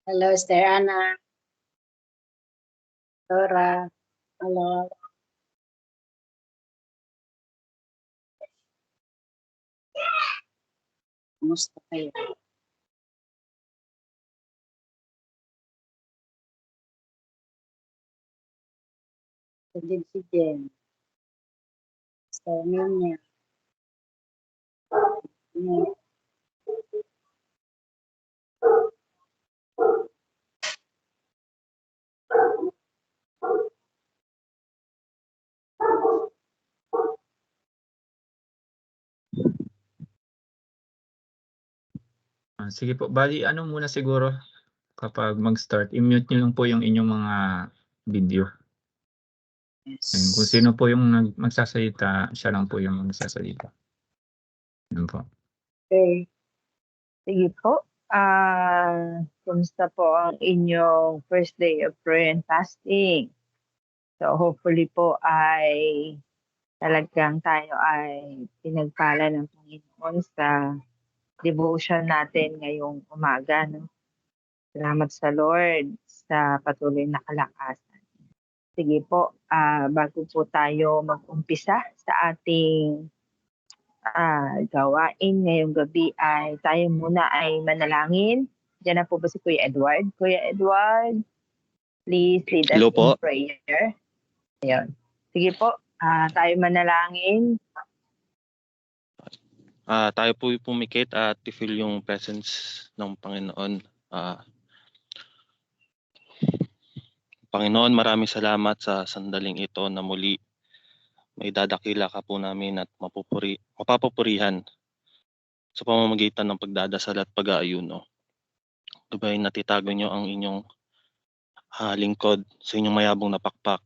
Hello, Sister Ana. Dora. Hello. Kumusta kayo? Din si Jen. Sister Ninya. Sige po, bali ano muna siguro kapag mag-start, i-mute nyo lang po yung inyong mga video. Yes. And kung sino po yung magsasalita, siya lang po yung magsasalita. Yun po. Okay. Sige po. Kumusta po ang inyong first day of prayer and fasting? So hopefully po ay talagang tayo ay pinagpala ng Panginoon sa devotion natin ngayong umaga. No? Salamat sa Lord sa patuloy na kalakasan. Sige po, bago po tayo mag-umpisa sa ating gawain ngayong gabi ay tayo muna ay manalangin. Diyan na po ba si Kuya Edward? Kuya Edward, please lead us in prayer. Ayun. Sige po, tayo manalangin. Tayo po pumikit at i-feel yung presence ng Panginoon. Panginoon, maraming salamat sa sandaling ito na muli may dadakila ka po namin at mapapupurihan sa pamamagitan ng pagdadasal at pag-aayuno. Gabay natitago nyo ang inyong lingkod sa inyong mayabong na pakpak.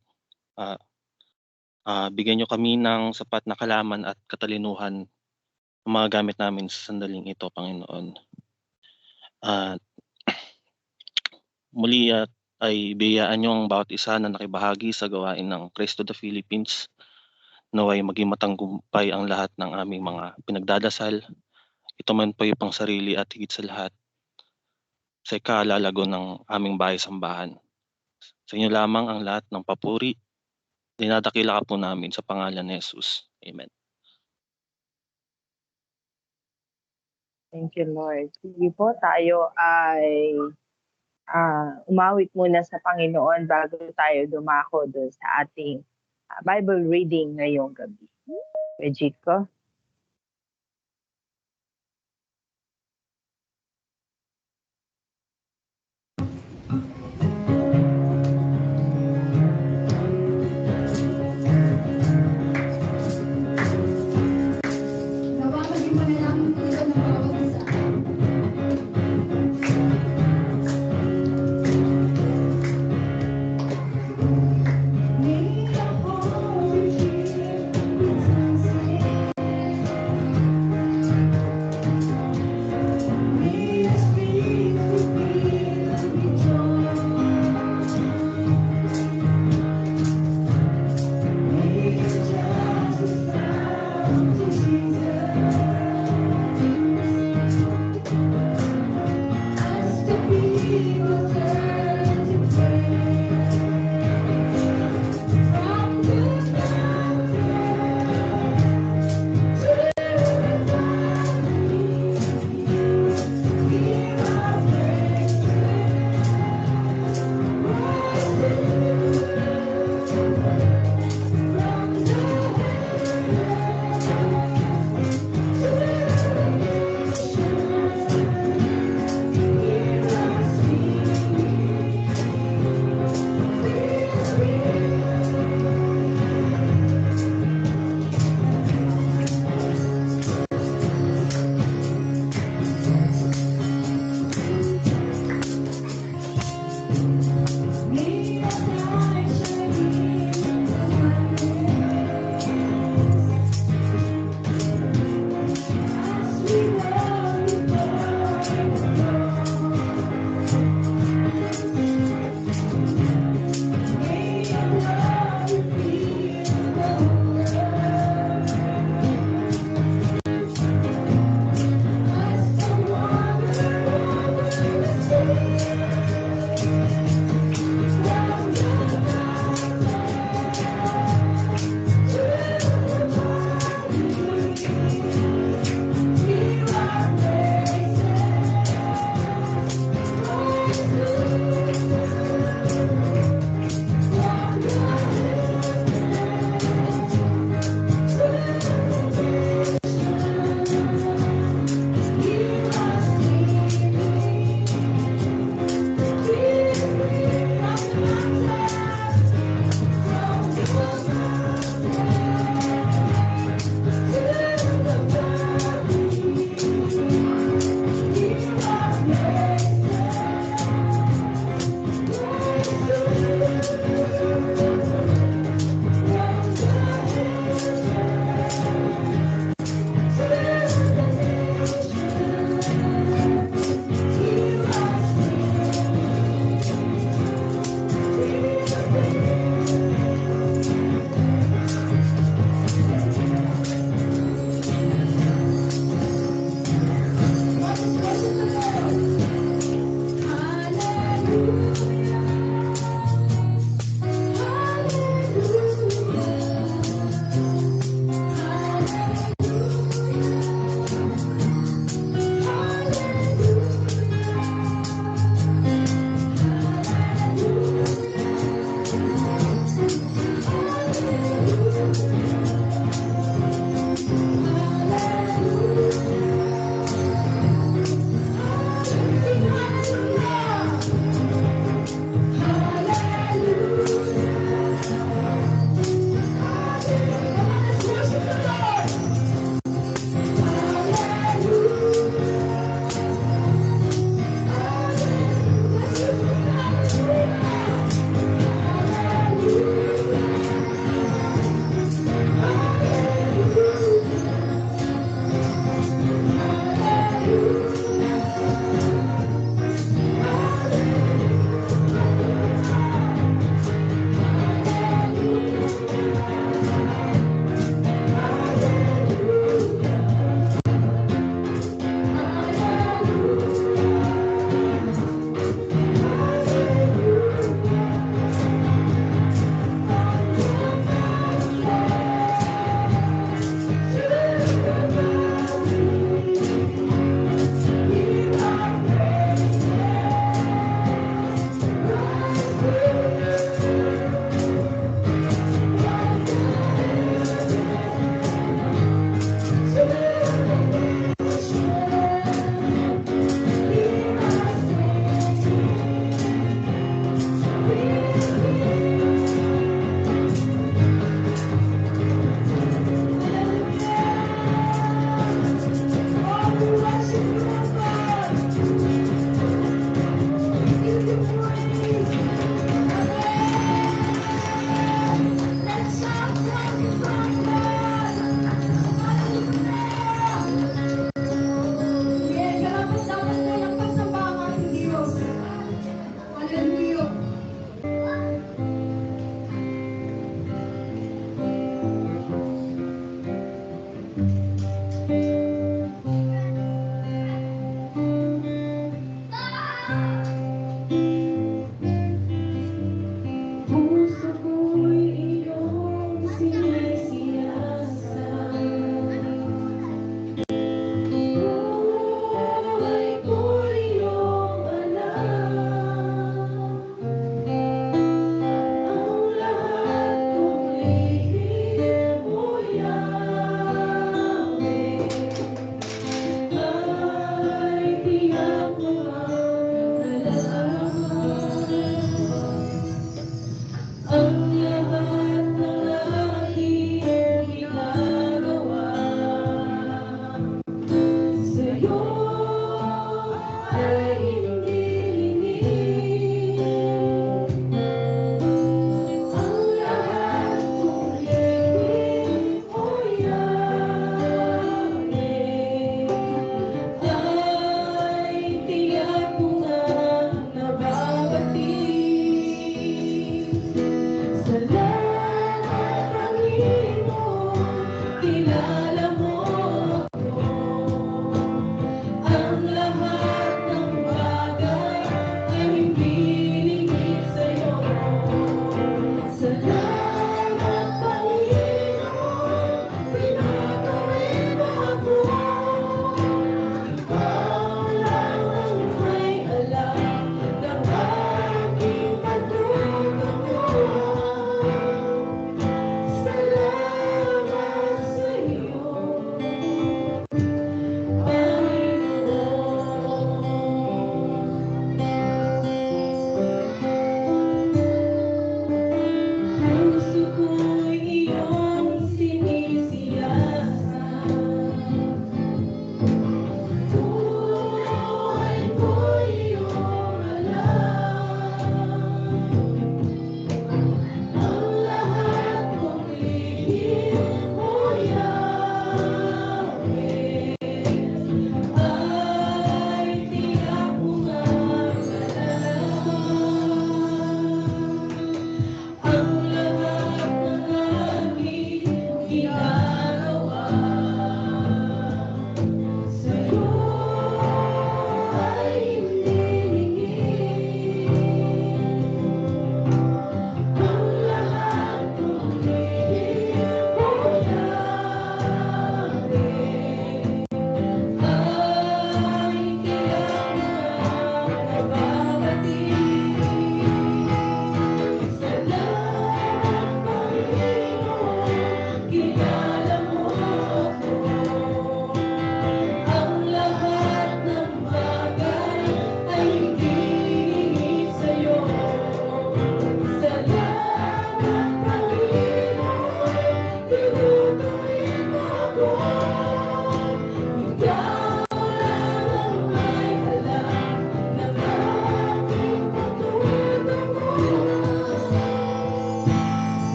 Bigyan nyo kami ng sapat na kalaman at katalinuhan ng mga gamit namin sa sandaling ito, Panginoon. Muli ay biyayaan nyo ang bawat isa na nakibahagi sa gawain ng Christ of the Philippines. Naway maging matanggumpay ang lahat ng aming mga pinagdadasal. Ito man po yung pang sarili at higit sa lahat sa ikaalalago ng aming bahay-sambahan. Sa inyo lamang ang lahat ng papuri. Dinadakila ka po namin sa pangalan ni Jesus. Amen. Thank you, Lord. Sige po, tayo ay umawit muna sa Panginoon bago tayo dumako doon sa ating Bible reading ngayong gabi. Regiko?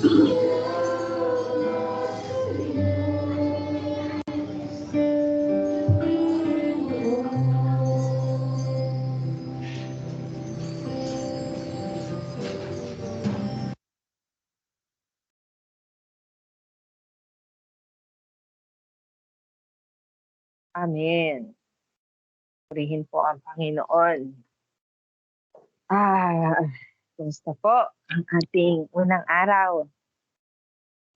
Amen. Purihin po ang Panginoon. Kumusta po ang ating unang araw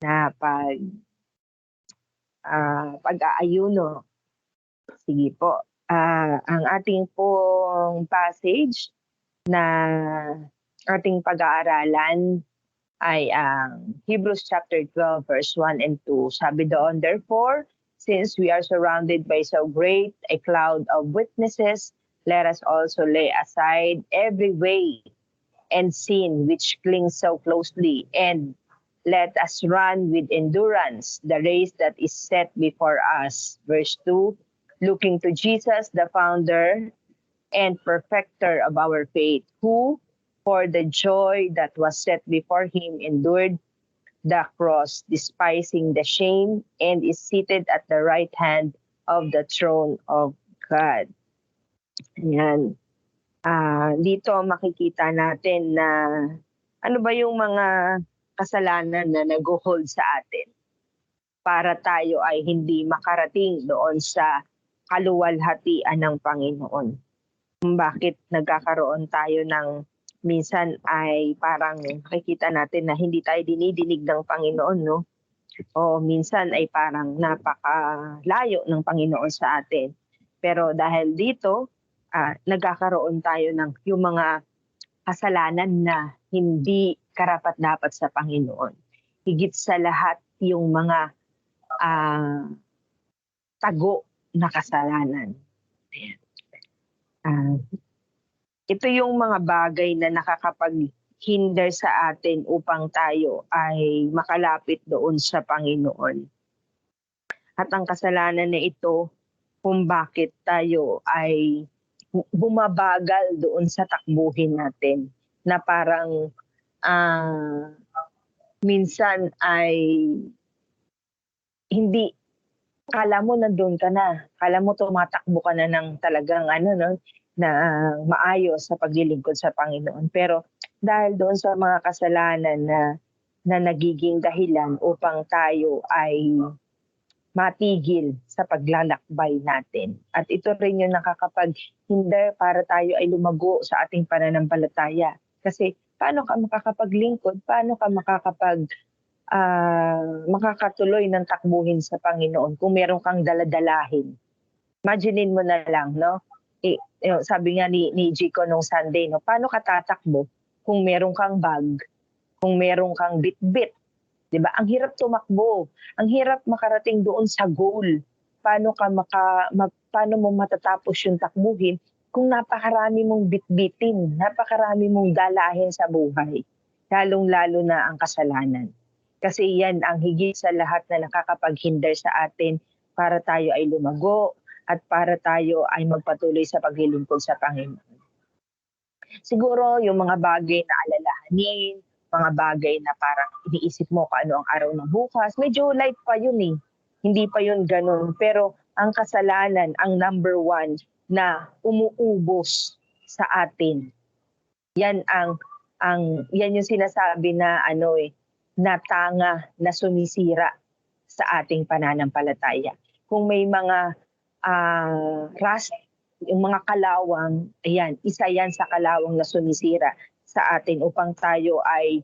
na pag-aayuno? Sige po. Ang ating pong passage na ating pag-aaralan ay ang Hebrews chapter 12 verse 1 and 2. Sabi doon, therefore, since we are surrounded by so great a cloud of witnesses, let us also lay aside every weight and sin which clings so closely, and let us run with endurance the race that is set before us. Verse 2, looking to Jesus, the founder and perfecter of our faith, who, for the joy that was set before him, endured the cross, despising the shame, and is seated at the right hand of the throne of God. Ayan. Dito makikita natin na ano ba yung mga kasalanan na nag-hold sa atin para tayo ay hindi makarating doon sa kaluwalhatian ng Panginoon. Bakit nagkakaroon tayo ng minsan ay parang makikita natin na hindi tayo dinidinig ng Panginoon, no? O minsan ay parang napakalayo ng Panginoon sa atin. Pero dahil dito, nagkakaroon tayo ng yung mga kasalanan na hindi karapat-dapat sa Panginoon. Higit sa lahat yung mga tago na kasalanan. Ito yung mga bagay na nakakapaghinder sa atin upang tayo ay makalapit doon sa Panginoon. At ang kasalanan na ito, kung bakit tayo ay bumabagal doon sa takbuhin natin, na parang minsan ay hindi, kala mo nandun ka na, kala mo tumatakbo ka na ng talagang na maayos sa paglilingkod sa Panginoon. Pero dahil doon sa mga kasalanan na nagiging dahilan upang tayo ay matigil sa paglalakbay natin. At ito rin yung nakakapaghinder para tayo ay lumago sa ating pananampalataya. Kasi paano ka makakapaglingkod? Paano ka makakatuloy ng takbuhin sa Panginoon kung meron kang daladalahin? Imaginein mo na lang, no? Sabi nga ni Jico nung Sunday, no? Paano ka tatakbo kung meron kang bag, kung meron kang bit-bit? Diba? Ang hirap tumakbo. Ang hirap makarating doon sa goal. Paano mo matatapos yung takbuhin kung napakarami mong bitbitin, napakarami mong dalahin sa buhay. Lalong-lalo na ang kasalanan. Kasi yan ang higit sa lahat na nakakapaghinder sa atin para tayo ay lumago at para tayo ay magpatuloy sa paglilingkod sa Panginoon. Siguro yung mga bagay na alalahanin, mga bagay na parang iniisip mo kung ano ang araw ng bukas. Medyo light pa yun eh. Hindi pa yun ganun. Pero ang kasalanan, ang number one na umuubos sa atin. Yan yan yung sinasabi na na tanga na sumisira sa ating pananampalataya. Kung may mga rust, yung mga kalawang, ayan, isa yan sa kalawang na sumisira sa atin upang tayo ay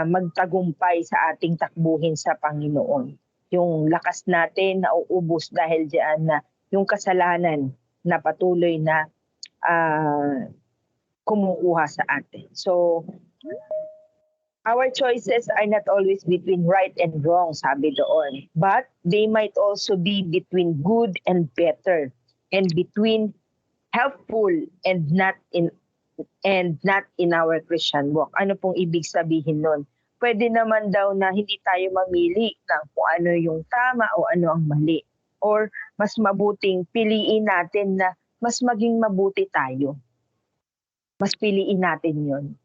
magtagumpay sa ating takbuhin sa Panginoon. Yung lakas natin nauubos dahil diyan na yung kasalanan na patuloy na kumukuha sa atin. So, our choices are not always between right and wrong, sabi doon. But they might also be between good and better, and between helpful and not in our Christian walk. Ano pong ibig sabihin nun? Pwede naman daw na hindi tayo mamili ng kung ano yung tama o ano ang mali. Or mas mabuting piliin natin na mas maging mabuti tayo. Mas piliin natin yun.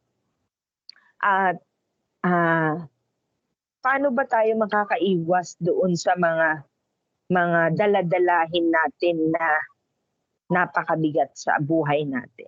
At paano ba tayo makakaiwas doon sa mga daladalahin natin na napakabigat sa buhay natin?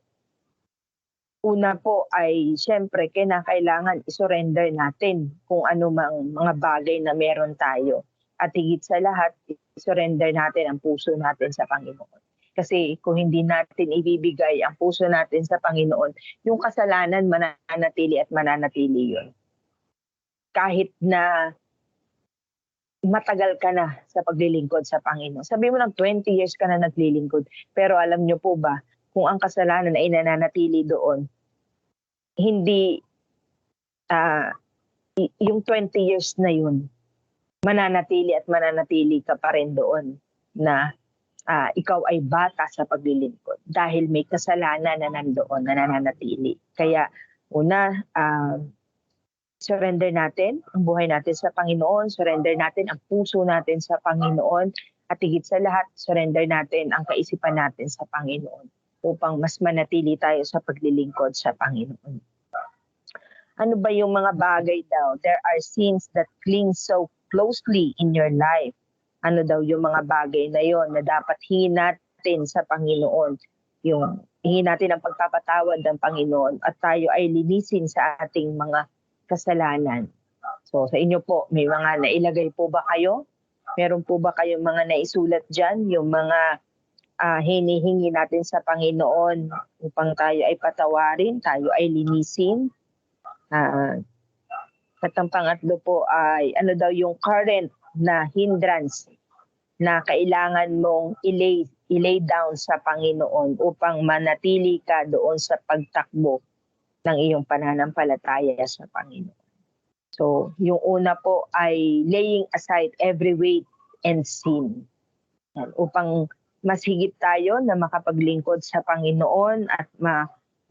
Una po ay siyempre kailangan isurrender natin kung ano mang mga bagay na meron tayo. At higit sa lahat, isurrender natin ang puso natin sa Panginoon. Kasi kung hindi natin ibibigay ang puso natin sa Panginoon, yung kasalanan mananatili at mananatili yun. Kahit na matagal ka na sa paglilingkod sa Panginoon. Sabi mo lang 20 years ka na naglilingkod. Pero alam nyo po ba, kung ang kasalanan ay nananatili doon, hindi yung 20 years na yun, mananatili at mananatili ka pa rin doon na ikaw ay bata sa paglilingkod dahil may kasalanan na nandoon na nananatili. Kaya una, surrender natin ang buhay natin sa Panginoon, surrender natin ang puso natin sa Panginoon, at higit sa lahat, surrender natin ang kaisipan natin sa Panginoon upang mas manatili tayo sa paglilingkod sa Panginoon. Ano ba yung mga bagay daw? There are sins that cling so closely in your life. Ano daw yung mga bagay na yon na dapat hingin natin sa Panginoon? Yung hingin natin ang pagpapatawad ng Panginoon at tayo ay linisin sa ating mga kasalanan. So sa inyo po, may mga nailagay po ba kayo? Meron po ba kayong mga naisulat dyan? Yung mga hinihingi natin sa Panginoon upang tayo ay patawarin, tayo ay linisin. At ang pangatlo po ay ano daw yung current na hindrance na kailangan mong i-lay down sa Panginoon upang manatili ka doon sa pagtakbo ng iyong pananampalataya sa Panginoon. So, yung una po ay laying aside every weight and sin. Upang mas higit tayo na makapaglingkod sa Panginoon at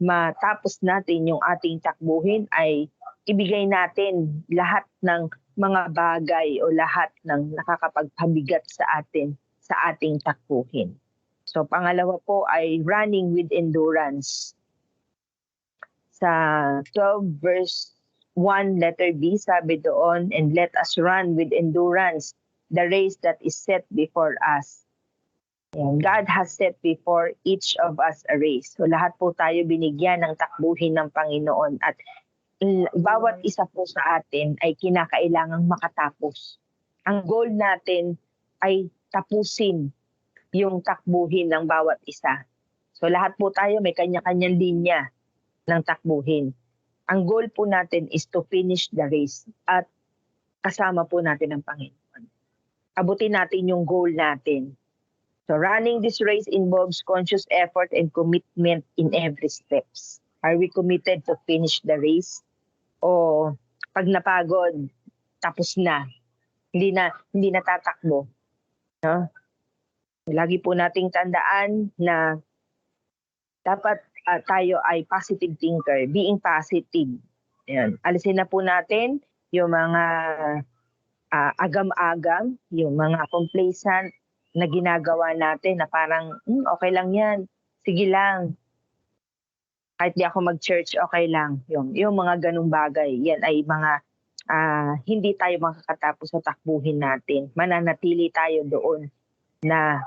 matapos natin yung ating takbuhin ay ibigay natin lahat ng mga bagay o lahat ng nakakapagpabigat sa atin sa ating takbuhin. So, pangalawa po ay running with endurance. Sa 12 verse 1 letter B, sabi doon, and let us run with endurance the race that is set before us. And God has set before each of us a race. So lahat po tayo binigyan ng takbuhin ng Panginoon at bawat isa po sa atin ay kinakailangang makatapos. Ang goal natin ay tapusin yung takbuhin ng bawat isa. So lahat po tayo may kanya-kanyang linya ng takbuhin. Ang goal po natin is to finish the race at kasama po natin ang Panginoon. Abutin natin yung goal natin. So running this race involves conscious effort and commitment in every steps. Are we committed to finish the race? O pag napagod, tapos na. Hindi na tatakbo. No? Lagi po nating tandaan na dapat tayo ay positive thinker, being positive. Ayan. Alisin na po natin yung mga agam-agam, yung mga complacent na ginagawa natin na parang, okay lang yan, sige lang. Kahit di ako mag-church, okay lang. Yung mga ganung bagay, yan ay mga hindi tayo makakatapos sa takbuhin natin. Mananatili tayo doon na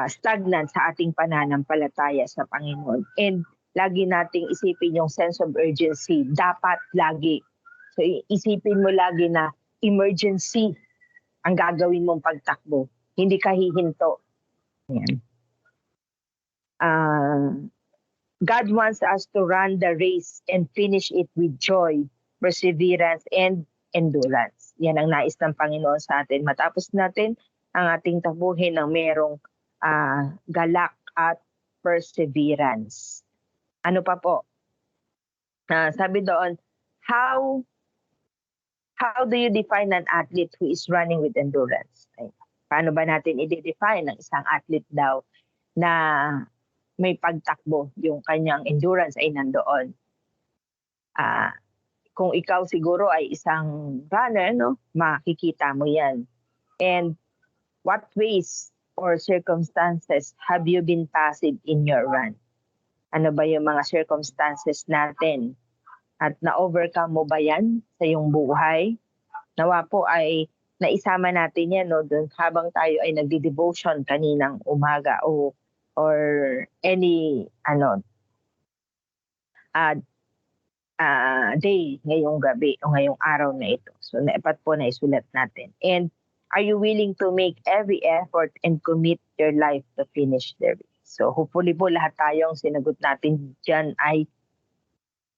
stagnant sa ating pananampalataya sa Panginoon. And lagi nating isipin yung sense of urgency. Dapat lagi. So isipin mo lagi na emergency ang gagawin mong pagtakbo. Hindi ka hihinto. Ayan. God wants us to run the race and finish it with joy, perseverance, and endurance. Yan ang nais ng Panginoon sa atin. Matapos natin ang ating takbuhin ng merong galak at perseverance. Ano pa po? Sabi doon, how do you define an athlete who is running with endurance? Ay, paano ba natin i-define ng isang athlete daw na may pagtakbo, yung kanyang endurance ay nandoon? Kung ikaw siguro ay isang runner, no, makikita mo yan. And what ways or circumstances have you been passive in your run? Ano ba yung mga circumstances natin At na-overcome mo ba yan sa iyong buhay? Nawa po ay naisama natin yan dun habang tayo ay nagdi-devotion kaninang umaga or any day ngayong gabi o ngayong araw na ito. So dapat po na isulat natin. And are you willing to make every effort and commit your life to finish the race? So hopefully po lahat tayong sinagot natin dyan ay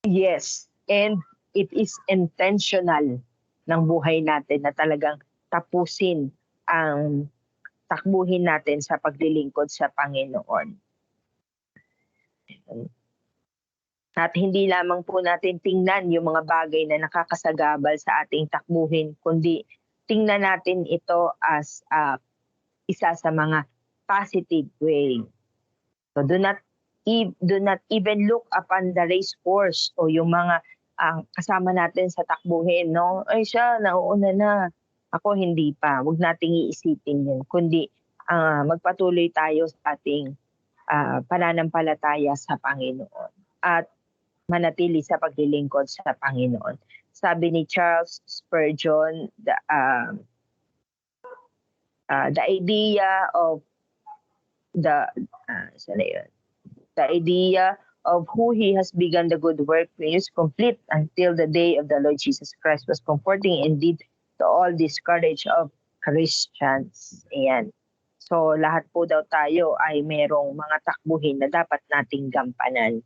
yes. And it is intentional ng buhay natin na talagang tapusin ang takbuhin natin sa paglilingkod sa Panginoon. At hindi lamang po natin tingnan yung mga bagay na nakakasagabal sa ating takbuhin, kundi tingnan natin ito as isa sa mga positive way. So do not even look upon the race course o yung mga kasama natin sa takbuhin, no? Ay siya, nauuna na. Ako hindi pa. Huwag nating iisipin yun. Kundi magpatuloy tayo sa ating pananampalataya sa Panginoon. At manatili sa paglilingkod sa Panginoon. Sabi ni Charles Spurgeon, the idea of the idea of who he has begun the good work is complete until the day of the Lord Jesus Christ was comforting indeed to all discouraged of Christians. Ayan. So lahat po daw tayo ay merong mga takbuhin na dapat nating gampanan.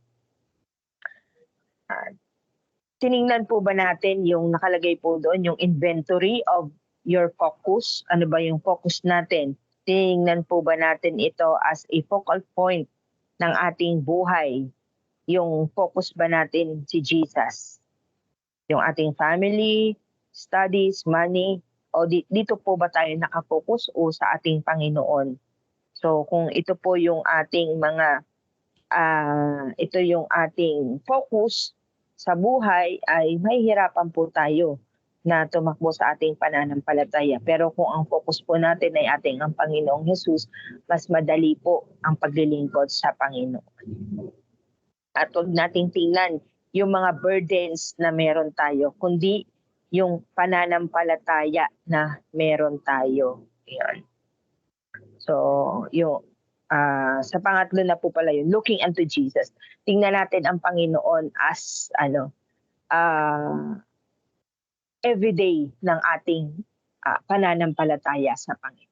Tiningnan po ba natin yung nakalagay po doon, yung inventory of your focus? Ano ba yung focus natin? Tiningnan po ba natin ito as a focal point ng ating buhay? Yung focus ba natin si Jesus? Yung ating family, studies, money, o dito po ba tayo nakafocus o sa ating Panginoon? So kung ito po yung ating ito yung ating focus sa buhay, ay mahihirapan po tayo na tumakbo sa ating pananampalataya. Pero kung ang focus po natin ay ating ang Panginoong Jesus, mas madali po ang paglilingkod sa Panginoon. At huwag nating tingnan yung mga burdens na meron tayo, kundi yung pananampalataya na meron tayo. Yan. So, yung sa pangatlo na po pala yun, looking unto Jesus. Tingnan natin ang Panginoon as everyday ng ating pananampalataya sa Panginoon.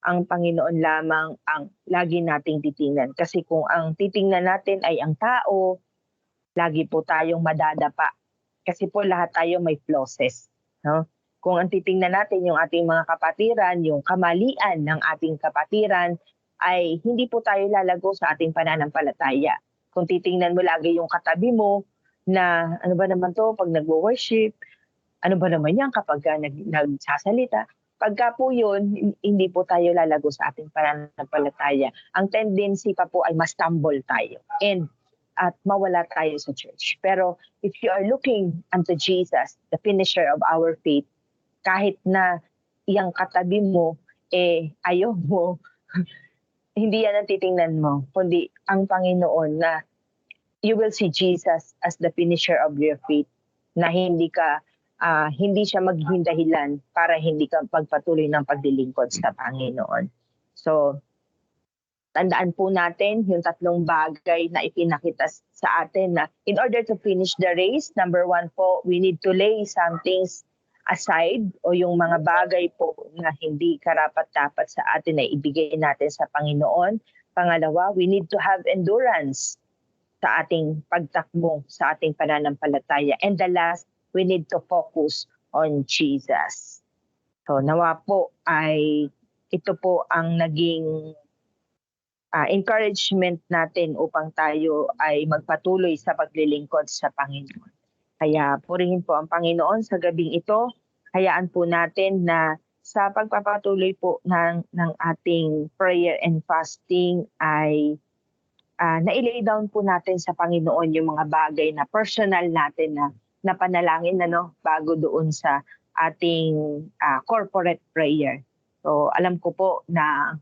Ang Panginoon lamang ang lagi nating titingnan. Kasi kung ang titingnan natin ay ang tao, lagi po tayong madadapa. Kasi po lahat tayo may flosses. No? Kung ang titingnan natin yung ating mga kapatiran, yung kamalian ng ating kapatiran, ay hindi po tayo lalago sa ating pananampalataya. Kung titingnan mo lagi yung katabi mo na ano ba naman to pag nagwo-worship, ano ba naman yan kapag nagsasalita. Pagka po yun, hindi po tayo lalago sa ating pananampalataya. Ang tendency pa po ay ma-stumble tayo at mawala tayo sa church. Pero if you are looking unto Jesus, the finisher of our faith, kahit na iyang katabi mo, ayaw mo, hindi yan ang titingnan mo, kundi ang Panginoon na you will see Jesus as the finisher of your faith, na hindi siya magiging dahilan para hindi ka pagpatuloy ng paglilingkod sa Panginoon. So, tandaan po natin yung tatlong bagay na ipinakita sa atin na in order to finish the race, number 1 po, we need to lay some things aside o yung mga bagay po na hindi karapat-dapat sa atin na ibigay natin sa Panginoon. Pangalawa, we need to have endurance sa ating pagtakbo, sa ating pananampalataya. And the last, we need to focus on Jesus. So nawa po ay ito po ang naging encouragement natin upang tayo ay magpatuloy sa paglilingkod sa Panginoon. Kaya purihin po ang Panginoon sa gabing ito. Hayaan po natin na sa pagpapatuloy po ng ating prayer and fasting ay na-lay down po natin sa Panginoon yung mga bagay na personal natin na panalangin bago doon sa ating corporate prayer. So alam ko po na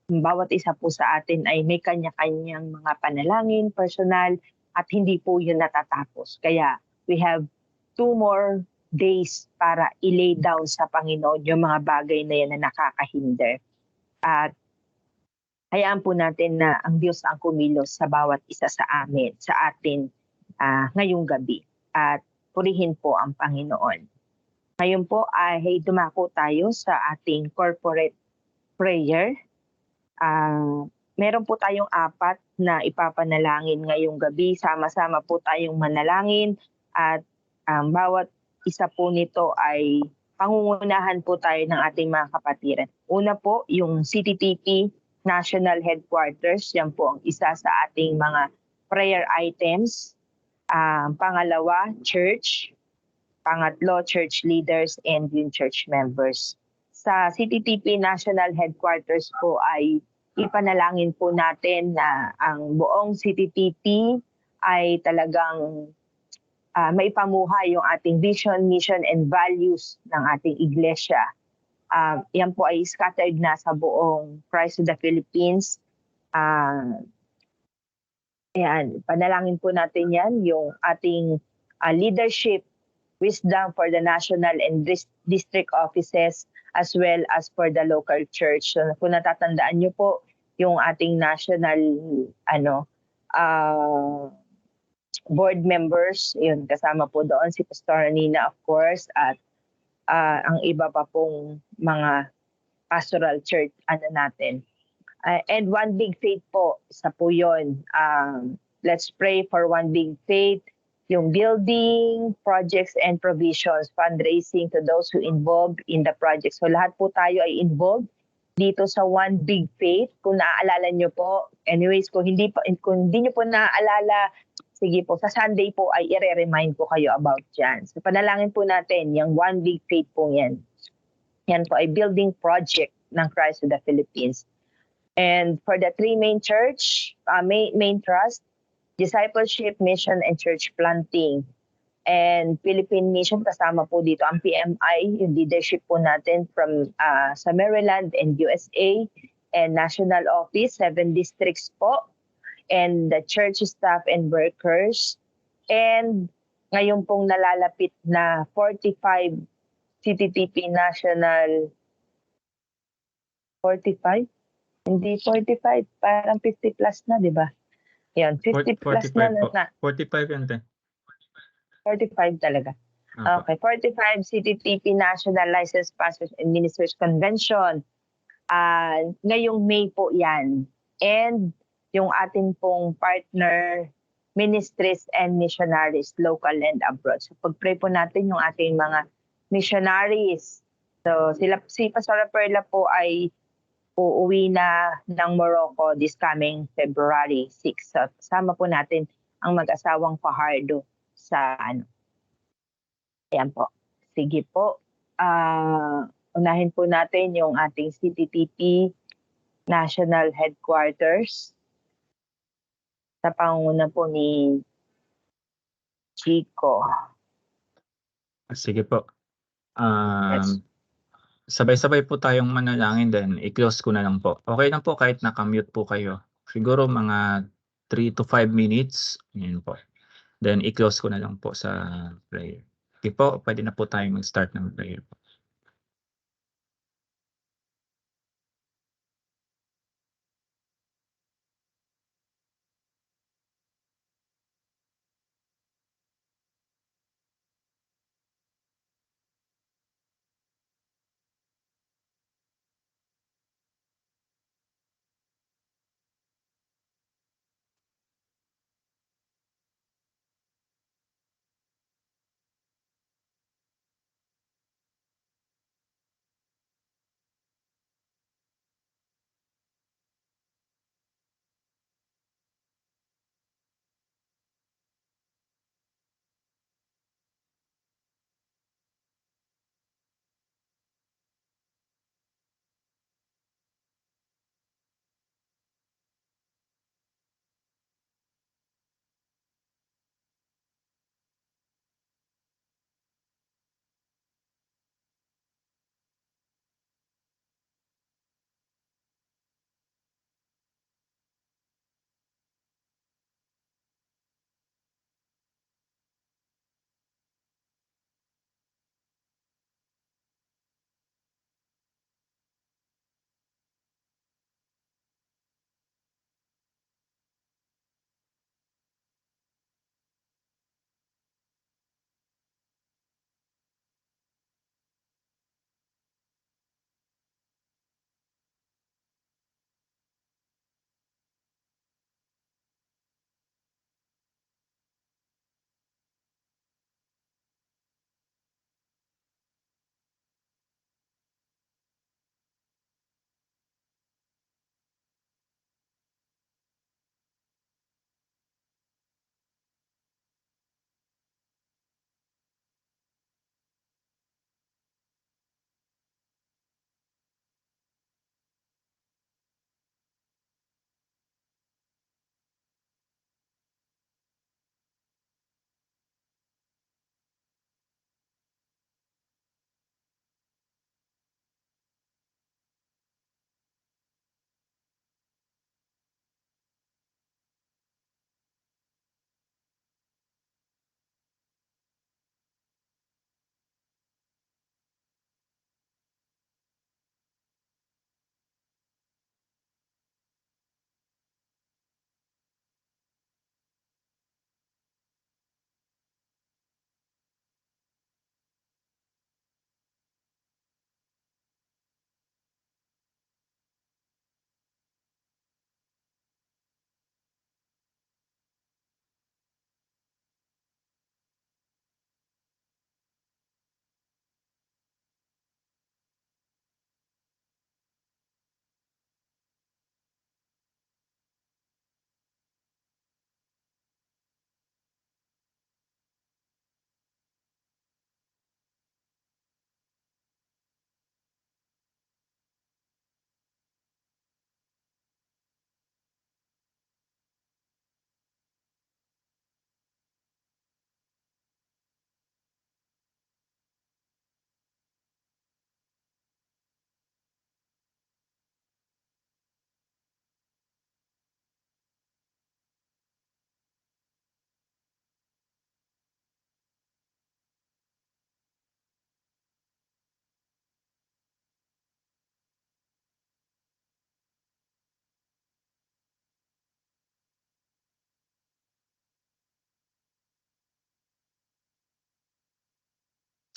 bawat isa po sa atin ay may kanya-kanyang mga panalangin, personal, at hindi po yun natatapos. Kaya we have 2 more days para i-lay down sa Panginoon yung mga bagay na yan na nakakahinder. At hayaan po natin na ang Diyos ang kumilos sa bawat isa sa amin, sa atin ngayong gabi. At purihin po ang Panginoon. Ngayon po ay dumako tayo sa ating corporate prayer. Meron po tayong 4 na ipapanalangin ngayong gabi. Sama-sama po tayong manalangin at bawat isa po nito ay pangungunahan po tayo ng ating mga kapatiran. Una po, yung CTTP National Headquarters. Yan po ang isa sa ating mga prayer items. Pangalawa, church. Pangatlo, church leaders and yung church members. Sa CTTP National Headquarters po ay ipanalangin po natin na ang buong CTTP ay talagang maipamuhay yung ating vision, mission, and values ng ating iglesia. Yan po ay scattered na sa buong Christ of the Philippines. Yan, panalangin po natin yan, yung ating leadership, wisdom for the national and district offices as well as for the local church. So kung natatandaan nyo po, yung ating national board members, yun, kasama po doon si Pastor Nina, of course, at ang iba pa pong mga pastoral church natin. And One Big Faith po, isa po yun. Let's pray for One Big Faith, yung building, projects and provisions, fundraising to those who involved in the project. So lahat po tayo ay involved dito sa One Big Faith. Kung naaalala nyo po, anyways, kung hindi nyo po naaalala, sige po, sa Sunday po ay i-remind ko kayo about dyan. So panalangin po natin, yung One Big Faith po yan. Yan po ay building project ng Christ of the Philippines. And for the 3 main church, main trust, discipleship, mission, and church planting. And Philippine Mission, kasama po dito ang PMI, yung leadership po natin from sa Maryland and USA, and National Office, 7 districts po, and the church staff and workers. And ngayon pong nalalapit na 45 CTTP National, 45? Hindi 45, parang 50 plus na, di ba? Yan, 50 plus 45 na. 45 yan, te. 45 talaga. Opo. Okay, 45 CTTP National Licensed Pastors and Ministers Convention. Ngayong May po yan. And yung ating pong partner ministries and missionaries, local and abroad. So pag-pray po natin yung ating mga missionaries. So si Pastor Perla po ay uuwi na ng Morocco this coming February 6. So kasama po natin ang mag-asawang Fajardo sa Ayan po. Sige po. Unahin po natin yung ating CTTP National Headquarters sa pangunguna po ni Chico. Sige po. Yes. Sabay-sabay po tayong manalangin, then i-close ko na lang po. Okay lang po kahit nakamute po kayo. Siguro mga 3 to 5 minutes. Yun po. Then i-close ko na lang po sa prayer. Okay po, pwede na po tayong mag-start ng prayer po.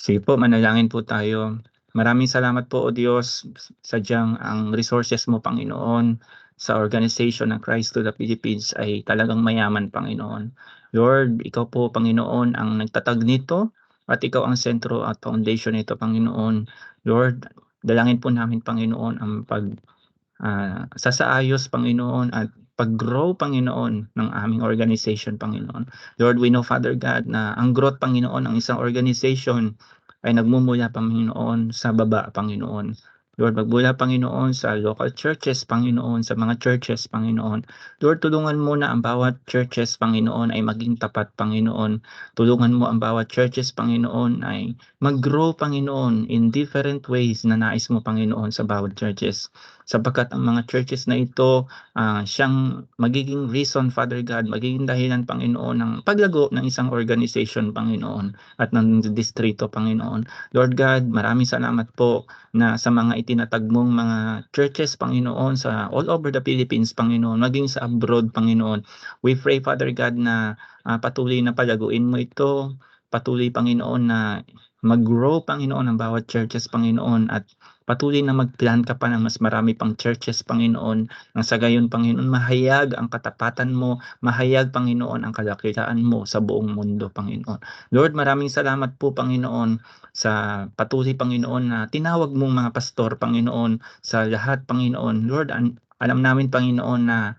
Sige po, manalangin po tayo. Maraming salamat po, O Diyos, sadyang ang resources mo, Panginoon, sa organization ng Christ to the Philippines ay talagang mayaman, Panginoon. Lord, ikaw po, Panginoon, ang nagtatag nito at ikaw ang sentro at foundation nito, Panginoon. Lord, dalangin po namin, Panginoon, ang sasaayos, Panginoon, at pag-grow, Panginoon, ng aming organization, Panginoon. Lord, we know, Father God, na ang growth, Panginoon, ng isang organization ay nagmumula, Panginoon, sa baba, Panginoon. Lord, magmula, Panginoon, sa local churches, Panginoon, sa mga churches, Panginoon. Lord, tulungan mo na ang bawat churches, Panginoon, ay maging tapat, Panginoon. Tulungan mo ang bawat churches, Panginoon, ay mag-grow, Panginoon, in different ways na nais mo, Panginoon, sa bawat churches. Sapagkat ang mga churches na ito, siyang magiging reason, Father God, magiging dahilan, Panginoon, ng paglago ng isang organization, Panginoon, at ng distrito, Panginoon. Lord God, maraming salamat po na sa mga itinatag mong mga churches, Panginoon, sa all over the Philippines, Panginoon, maging sa abroad, Panginoon. We pray, Father God, na patuloy na palaguin mo ito, patuloy, Panginoon, na mag-grow, Panginoon, ang bawat churches, Panginoon, at patuloy na mag-plan ka pa ng mas marami pang churches, Panginoon, nang sa gayon, Panginoon, mahayag ang katapatan mo, mahayag, Panginoon, ang kadakilaan mo sa buong mundo, Panginoon. Lord, maraming salamat po, Panginoon, sa patuloy, Panginoon, na tinawag mong mga pastor, Panginoon, sa lahat, Panginoon. Lord, alam namin, Panginoon, na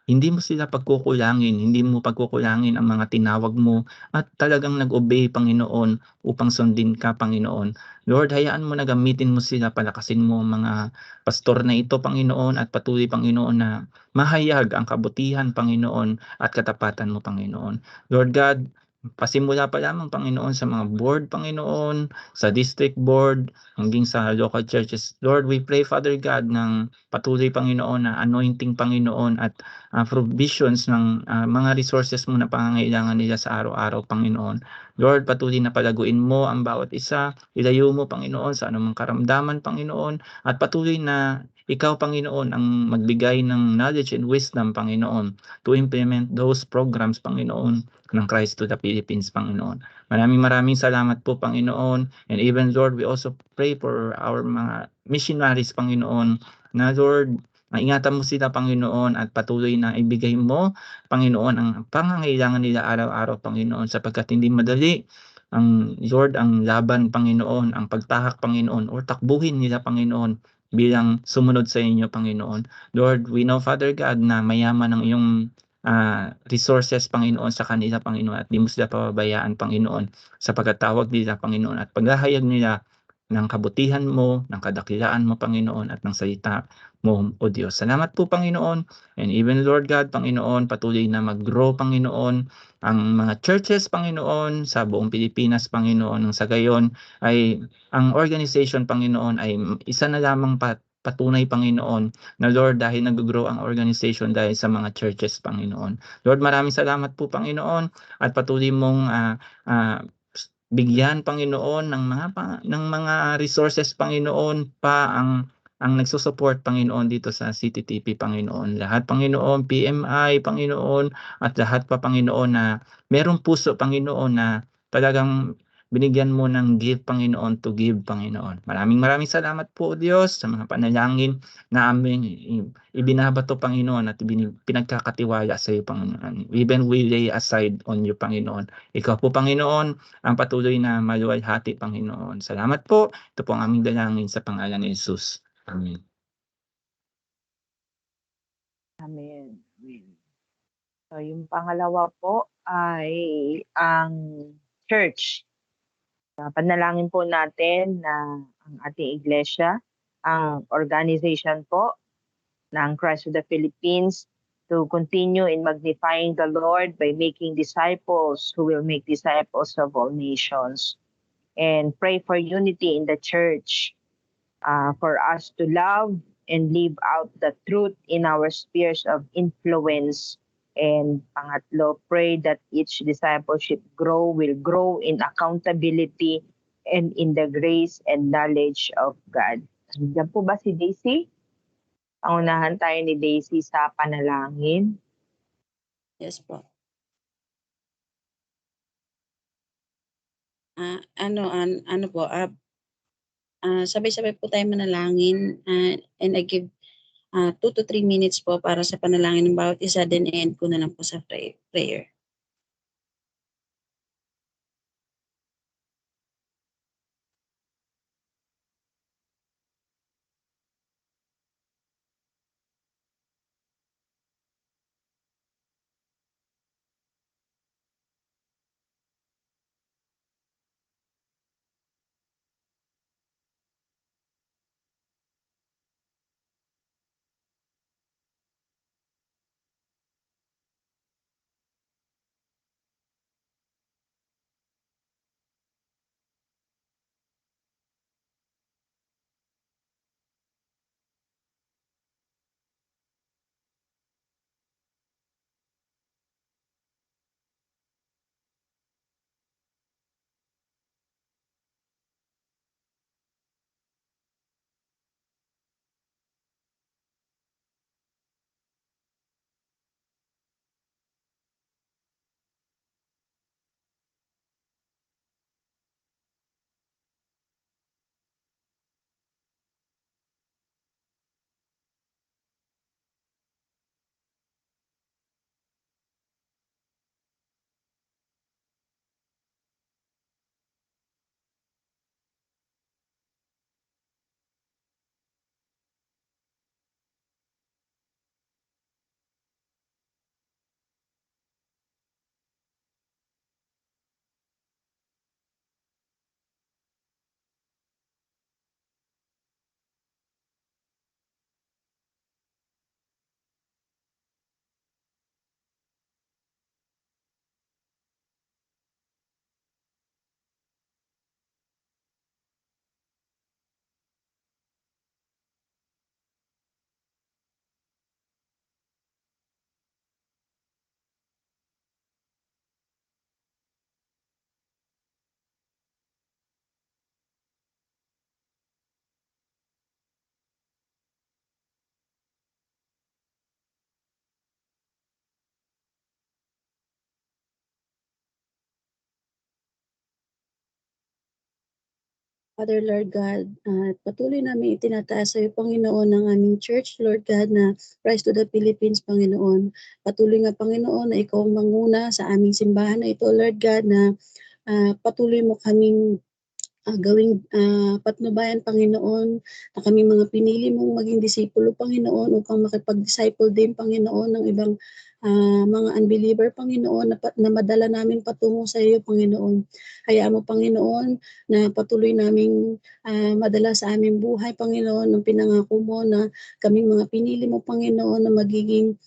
hindi mo sila pagkukulangin, hindi mo pagkukulangin ang mga tinawag mo at talagang nag-obey, Panginoon, upang sundin ka, Panginoon. Lord, hayaan mo na gamitin mo sila, palakasin mo ang mga pastor na ito, Panginoon, at patuloy, Panginoon, na mahayag ang kabutihan, Panginoon, at katapatan mo, Panginoon. Lord God, pasimula pa lamang, Panginoon, sa mga board, Panginoon, sa district board, hanggang sa local churches. Lord, we pray, Father God, ng patuloy, Panginoon, na anointing, Panginoon, at provisions ng mga resources mo na pangangailangan nila sa araw-araw, Panginoon. Lord, patuloy na palaguin mo ang bawat isa, ilayo mo, Panginoon, sa anumang karamdaman, Panginoon, at patuloy na ikaw, Panginoon, ang magbigay ng knowledge and wisdom, Panginoon, to implement those programs, Panginoon, ng Christ to the Philippines, Panginoon. Maraming salamat po, Panginoon. And even, Lord, we also pray for our mga missionaries, Panginoon, na, Lord, ingatan mo sila, Panginoon, at patuloy na ibigay mo, Panginoon, ang pangangailangan nila araw-araw, Panginoon, sapagkat hindi madali ang Lord, ang laban, Panginoon, ang pagtahak, Panginoon, o takbuhin nila, Panginoon, bilang sumunod sa inyo, Panginoon. Lord, we know, Father God, na mayaman ang iyong resources, Panginoon, sa kanila, Panginoon, at di mo sila pababayaan, Panginoon, sa pagkatawag nila, Panginoon, at paghahayag nila ng kabutihan mo, ng kadakilaan mo, Panginoon, at ng salita mo, O Diyos. Salamat po, Panginoon. And even, Lord God, Panginoon, patuloy na mag-grow, Panginoon, ang mga churches, Panginoon, sa buong Pilipinas, Panginoon. Nang sa gayon ay ang organization, Panginoon, ay isa na lamang patunay, Panginoon, na Lord, dahil nag-grow ang organization dahil sa mga churches, Panginoon. Lord, maraming salamat po, Panginoon, at patuloy mong bigyan, Panginoon, ng mga resources, Panginoon, pa ang nagsusupport, Panginoon, dito sa CTTP, Panginoon. Lahat, Panginoon, PMI, Panginoon, at lahat pa, Panginoon, na merong puso, Panginoon, na talagang binigyan mo ng give, Panginoon, to give, Panginoon. Maraming salamat po, Diyos, sa mga panalangin na aming ibinabato, Panginoon, at pinagkakatiwala sa iyo, Panginoon. Even we lay aside on you, Panginoon. Ikaw po, Panginoon, ang patuloy na maluwalhati, Panginoon. Salamat po. Ito po ang aming dalangin sa pangalan ni Jesus. Amen. Amen. Amen. So, yung pangalawa po ay ang church. Panalangin po natin na ang ating iglesia, ang organization po ng Christ of the Philippines, to continue in magnifying the Lord by making disciples who will make disciples of all nations. And pray for unity in the church, for us to love and live out the truth in our spheres of influence. And pangatlo, pray that each discipleship will grow in accountability and in the grace and knowledge of God. Diyan po ba si Daisy? Pangunahan tayo ni Daisy sa panalangin. Yes po. ano po, sabay-sabay po tayo manalangin, and I give 2 to 3 minutes po para sa panalangin ng bawat isa, then end ko na lang po sa prayer. Father, Lord God, patuloy namin itinataas sa iyo, Panginoon, ng aming church, Lord God, na Rise to the Philippines, Panginoon. Patuloy nga, Panginoon, na ikaw ang manguna sa aming simbahan na ito, Lord God, na patuloy mo kaming gawing patnubayan, Panginoon, na kami mga pinili mong maging disipulo, Panginoon, upang makipag-disciple din, Panginoon, ng ibang mga unbeliever, Panginoon, na madala namin patungo sa iyo, Panginoon. Hayaan mo, Panginoon, na patuloy naming madala sa aming buhay, Panginoon, ng pinangako mo na kaming mga pinili mo, Panginoon, na magiging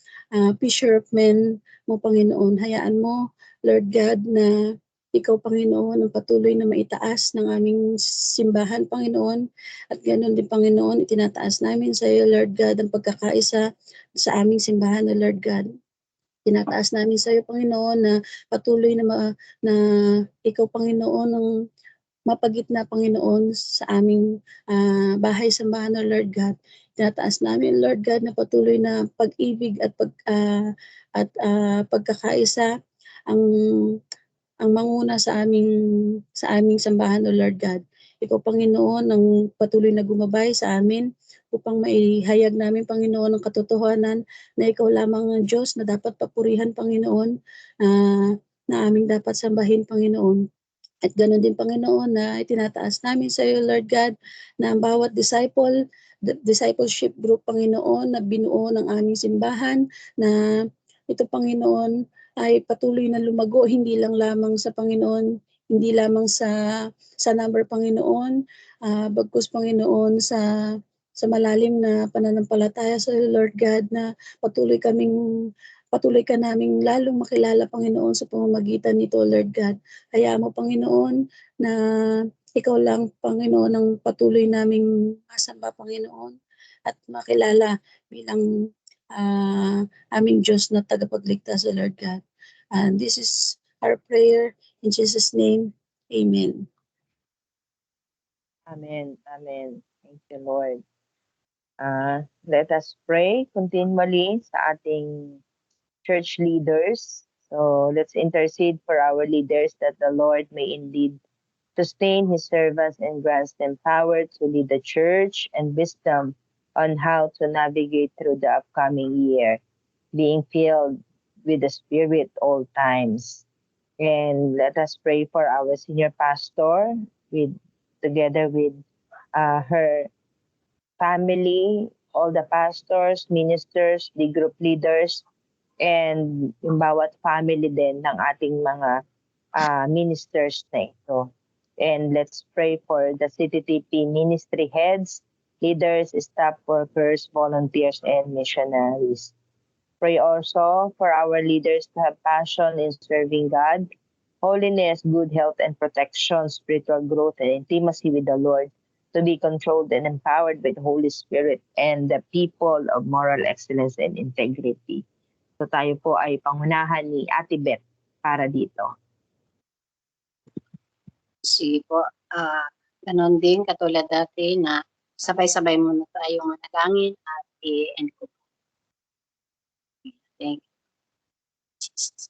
fisher of men mo, Panginoon. Hayaan mo, Lord God, na ikaw, Panginoon, ang patuloy na maitaas ng aming simbahan, Panginoon. At ganoon din, Panginoon, itinataas namin sa iyo, Lord God, ang pagkakaisa sa aming simbahan, na Lord God. Tinataas namin sa iyo, Panginoon, na patuloy na ikaw, Panginoon, ang mapagitna, Panginoon, sa aming bahay-sambahan, na Lord God. Tinataas namin, Lord God, na patuloy na pag-ibig at pagkakaisa ang manguna sa aming sambahan, O Lord God. Ikaw, Panginoon, ang patuloy na gumabay sa amin upang maihayag namin, Panginoon, ang katotohanan na ikaw lamang ang Diyos na dapat papurihan, Panginoon, na aming dapat sambahin, Panginoon. At ganoon din, Panginoon, na itinataas namin sa iyo, Lord God, na ang bawat discipleship group, Panginoon, na binuo ng aming simbahan, na ito, Panginoon, ay patuloy na lumago, hindi lang lamang sa Panginoon, hindi lamang sa number, Panginoon, bagkus, Panginoon, sa malalim na pananampalataya sa Lord God, na patuloy ka naming lalong makilala, Panginoon, sa pamamagitan nito, Lord God. Hayaan mo, Panginoon, na ikaw lang, Panginoon, ang patuloy naming masamba, Panginoon, at makilala bilang aming Diyos na tagapagligtas, sa Lord God. And this is our prayer in Jesus' name. Amen. Amen. Amen. Thank you, Lord. Let us pray continually sa ating church leaders. So let's intercede for our leaders that the Lord may indeed Sustain his servants and grants them power to lead the church and wisdom on how to navigate through the upcoming year, being filled with the Spirit all times. And let us pray for our senior pastor together with her family, all the pastors, ministers, the group leaders, and yung bawat family din ng ating mga ministers na ito. And let's pray for the CTTP ministry heads, leaders, staff workers, volunteers, and missionaries. Pray also for our leaders to have passion in serving God, holiness, good health and protection, spiritual growth, and intimacy with the Lord, to be controlled and empowered by the Holy Spirit and the people of moral excellence and integrity. So tayo po ay pangunahan ni Ate Beth para dito. Sige po. Ganon din, katulad dati na sabay-sabay muna tayo manalangin at i-end ko. Thank you, Jesus.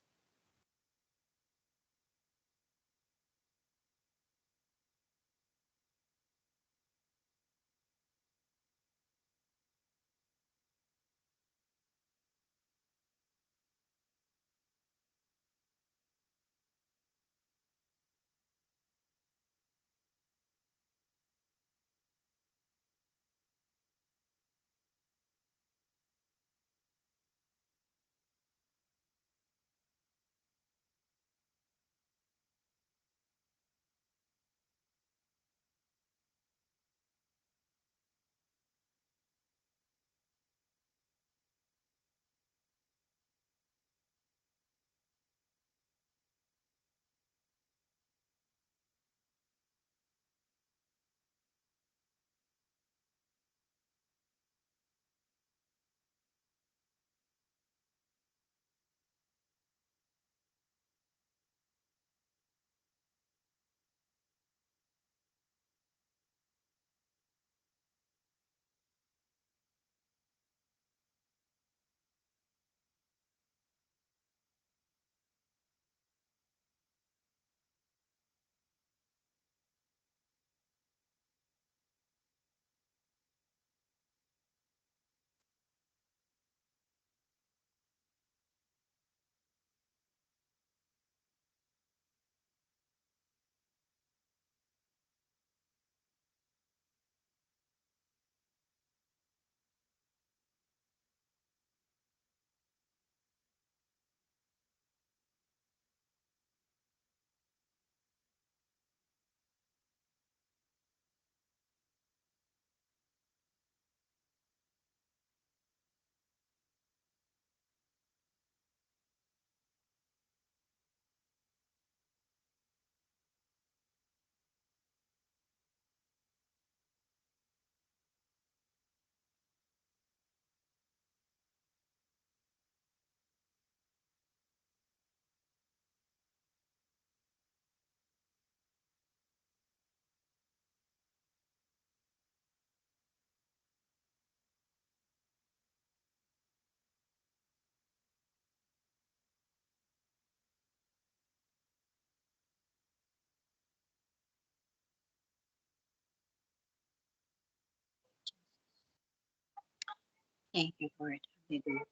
Thank you, Lord. Hallelujah.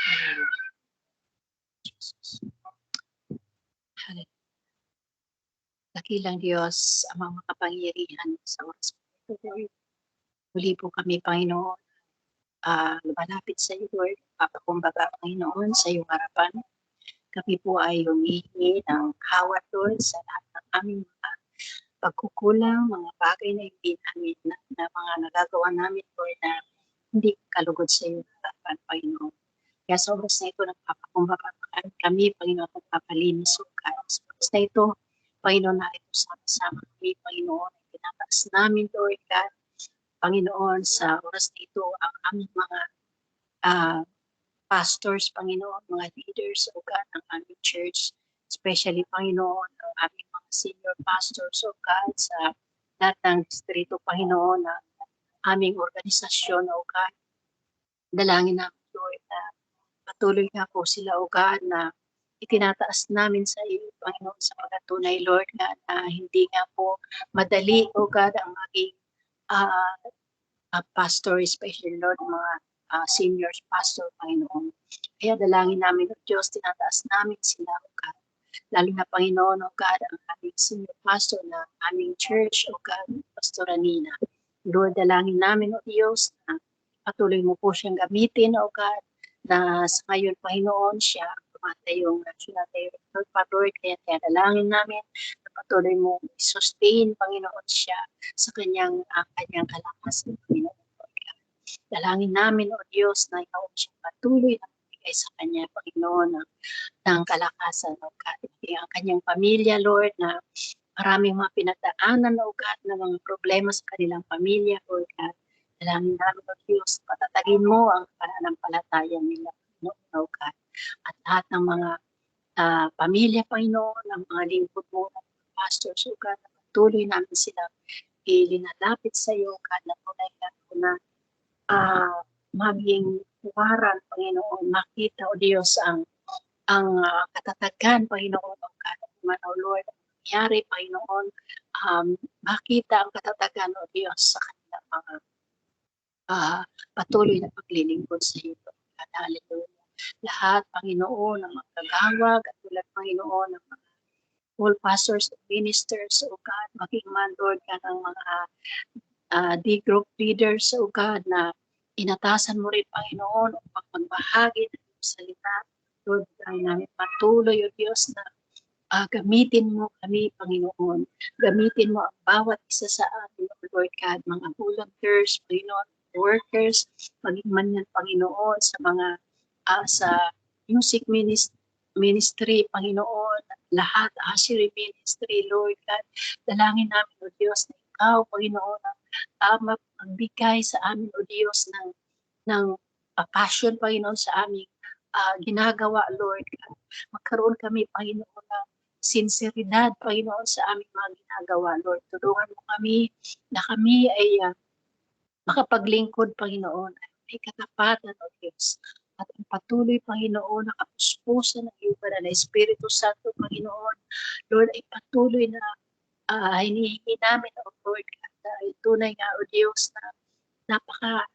Hallelujah. Jesus. Hallelujah. Dakilang Diyos, amang makapangyarihan sa oras po ito, Lord. Muli po kami, Panginoon, lumalapit sa iyo, Lord. Papakumbaga, Panginoon, sa iyong harapan. Kami po ay humihingi ng hawat, Lord, sa lahat ng aming mga pagkukulang, mga bagay na hindi namin na mga nagagawa namin, Lord, na hindi kalugod sa iyo harapan, Panginoon. Kaya sa oras na ito, nagpapakumbaga kami, Panginoon, nagpapalinis o kaya sa oras na ito, Panginoon, narito sama-sama kami, Panginoon, ay pinataas namin, Lord God, Panginoon, sa oras na ito, ang aming mga pastors, Panginoon, mga leaders, O God, ng aming church, especially, Panginoon, ang aming mga senior pastors, O God, sa lahat ng distrito, Panginoon, ng aming organisasyon, O God. Dalangin namin, Lord, na patuloy nga po sila, O God, na itinataas namin sa iyo, Panginoon, sa pagkatunay, Lord God, na hindi nga po madali, O God, ang maging pastor, especially, Lord, mga seniors pastor, Panginoon. Kaya dalangin namin, O Diyos, tinataas namin sila, O God. Lalo na, Panginoon, O God, ang aming senior pastor na aming church, O God, Pastor Anina. Lord, dalangin namin, O Diyos, na patuloy mo po siyang gamitin, O God, na sa ngayon, Panginoon, siya ang tumatayong national director pa, Lord. Kaya dalangin namin na patuloy mo sustain, Panginoon, siya sa kanyang kalakasan, Panginoon. Dalangin namin, O Diyos, na ikaw siya patuloy na magbigay sa kanya, Panginoon, ng kalakasan, O God. Ang kanyang pamilya, Lord, na maraming mga pinagdaanan, O God, na mga problema sa kanilang pamilya, Lord God. Dalangin namin, O Diyos, patatagin mo ang pananampalataya nila, Panginoon, O God. At lahat ng mga pamilya, Panginoon, ng mga lingkod mo, ng mga pastors, O God, na patuloy namin sila ilinalapit sa iyo, O God, na tunay na maging huwaran, Panginoon, makita, O Diyos, ang katatagan, Panginoon, O God, O Lord, nangyari, Panginoon, makita ang katatagan, O Diyos, sa kanilang mga patuloy na paglilingkod sa iyo, God. Hallelujah. Lahat, Panginoon, ng mga kagawag, at tulad, Panginoon, ng mga all pastors and ministers, O God, maging man, Lord, ka ng mga D-group leaders, O God, na inatasan mo rin, Panginoon, upang magbahagi ng iyong salita. Lord, tayo namin patuloy, O Diyos, na gamitin mo kami, Panginoon. Gamitin mo ang bawat isa sa atin, Lord God, mga volunteers, Panginoon, workers, maging man yan, Panginoon, sa mga sa music ministry, Panginoon, lahat, ushery ministry, Lord God. Dalangin namin, O Diyos, na ikaw, Panginoon, ang bigay sa amin, O Diyos, ng passion, Panginoon, sa aming ginagawa, Lord God. Magkaroon kami, Panginoon, ng sinseridad, Panginoon, sa aming mga ginagawa, Lord. Tulungan mo kami na kami ay makapaglingkod, Panginoon, ay may katapatan, O Diyos. At ang patuloy, Panginoon, na kapuspusan ng iyong banal na Espiritu Santo, Panginoon, Lord, ay patuloy na hinihingi namin, O Lord, dahil tunay nga, O Diyos, na napaka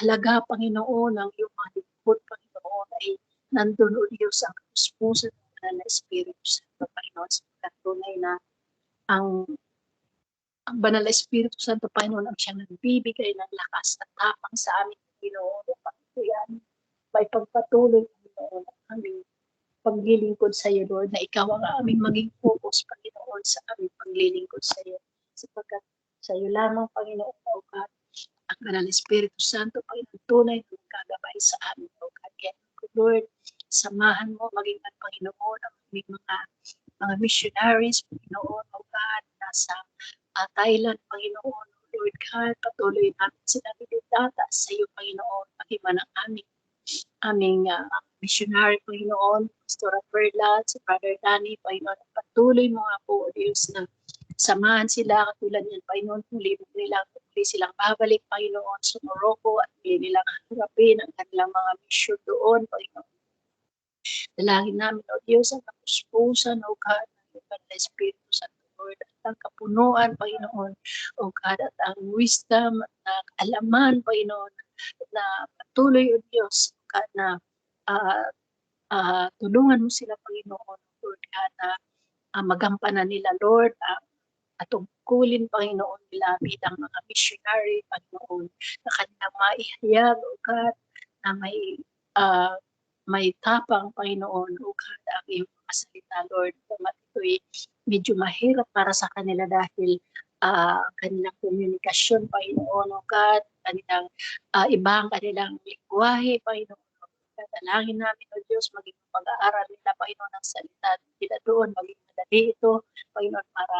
halaga, Panginoon, ng iyong mga lingkod, Panginoon, ay nandun, O Diyos, ang kapuspusan ng banal na Espiritu Santo, Panginoon, sapagkat tunay na ang banal na Espiritu Santo, Panginoon, ang siyang nagbibigay ng lakas at tapang sa amin, Panginoon, upang yan may pagpatuloy, Panginoon, ang aming paglilingkod sa iyo, Lord, na ikaw ang aming maging focus, Panginoon, sa aming paglilingkod sa iyo. Sapagkat sa iyo lamang, Panginoon, O God, ang banal na Espiritu Santo, Panginoon, tunay na magkagabay sa amin, O God. Kaya, Lord, samahan mo, maging ang Panginoon, ang aming mga missionaries, Panginoon, O God, nasa Thailand, Panginoon, Lord God, patuloy namin sila binidata sa iyo, Panginoon, pag-iman ang aming missionary, Panginoon, Pastor Perla, si Father Danny, Panginoon, patuloy mo nga po, Diyos, na samahan sila, katulad niyan, Panginoon, muli silang babalik, Panginoon, sa Morocco, at muli nilang harapin ang kanilang mga mission doon, Panginoon. Dalangin namin, O Diyos, ang kapuspusan, O God, ng Banal na Espiritu Santo, Lord, at ang kapunuan, Panginoon, O God, at ang wisdom, at kaalaman, Panginoon, na patuloy, O Diyos, O God, na tulungan mo sila, Panginoon, Lord God, na magampanan nila, Lord, at tungkulin, Panginoon, nila bilang mga missionary, Panginoon, na kanilang maihayag, O God, na may tapang, Panginoon, O God, ang iyong mga salita, Lord. Ito'y medyo mahirap para sa kanila dahil kanilang komunikasyon, Panginoon, O God, kanilang ibang kanilang lingwahe, Panginoon. Dalangin namin, O Diyos, maging pag-aaral nila, Panginoon, ng salita nila doon, maging madali ito, Panginoon, para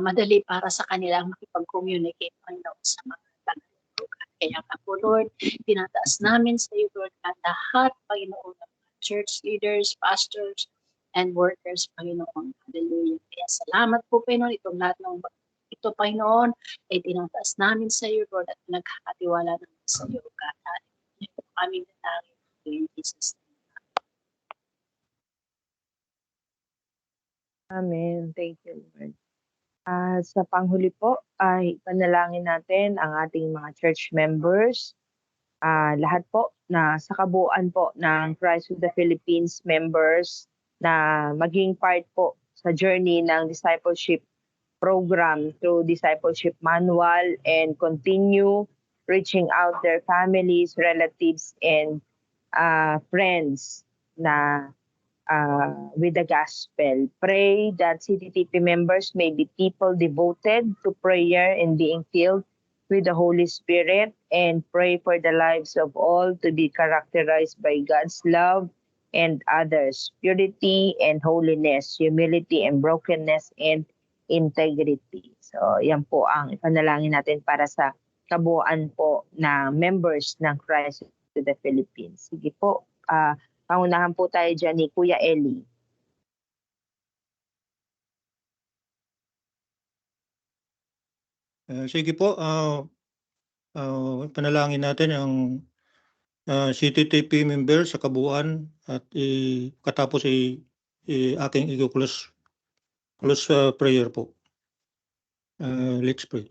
madali para sa kanila makipag-communicate, Panginoon, sa mga tagalugan. Kaya nga po, Lord, tinataas namin sa iyo, Lord, at lahat, Panginoon, ng church leaders, pastors, and workers, Panginoon. Hallelujah. Kaya salamat po, Panginoon, itong lahat ng ito, Panginoon, ay tinataas namin sa iyo, Lord, at nagkakatiwala namin sa iyo, God. Hallelujah. Aming dalangin in Jesus' name. Amen. Thank you, Lord. Sa panghuli po ay panalangin natin ang ating mga church members. Lahat po na sa kabuuan po ng Christ with the Philippines members na maging part po sa journey ng discipleship program through discipleship manual and continue reaching out their families, relatives, and friends na with the gospel. Pray that CTTP members may be people devoted to prayer and being filled with the Holy Spirit, and pray for the lives of all to be characterized by God's love and others, purity and holiness, humility and brokenness, and integrity. So yan po ang ipanalangin natin para sa kabuuan po na members ng Christ to the Philippines. Sige po, pangunahan po tayo dyan ni Kuya Eli. Sige po, panalangin natin ang CTTP member sa kabuuan at katapos aking i-close prayer po. Let's pray.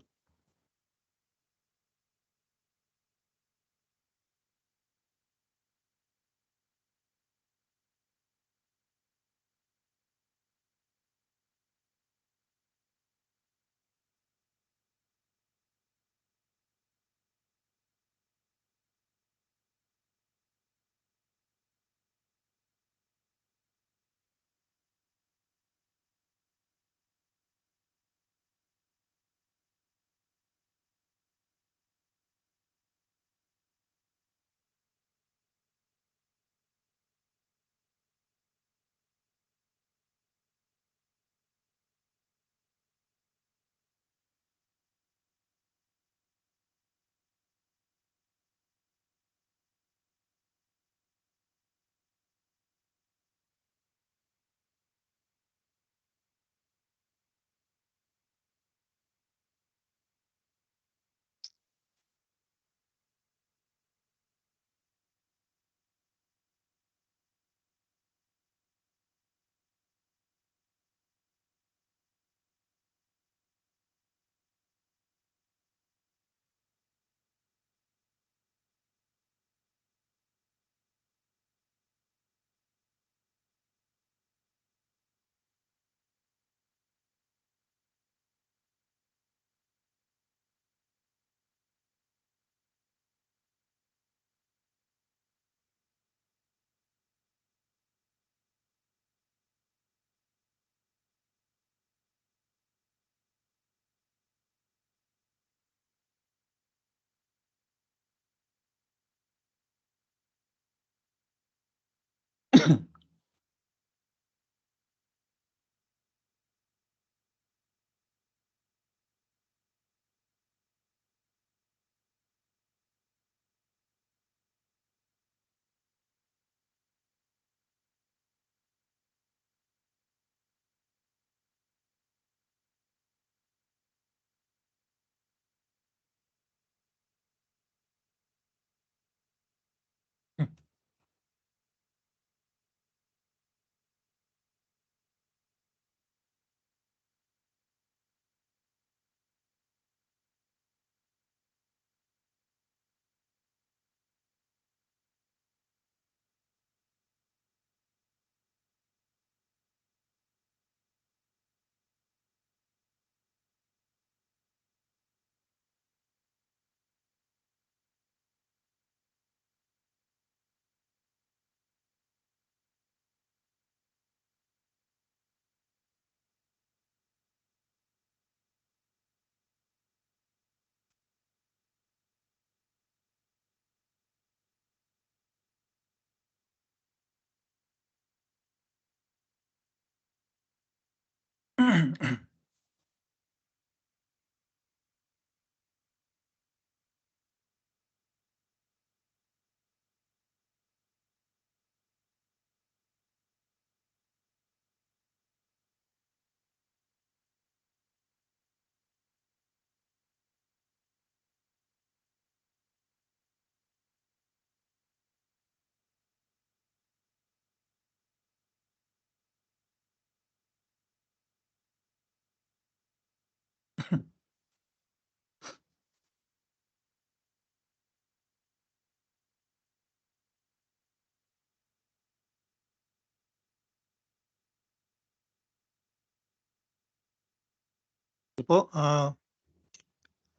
Po,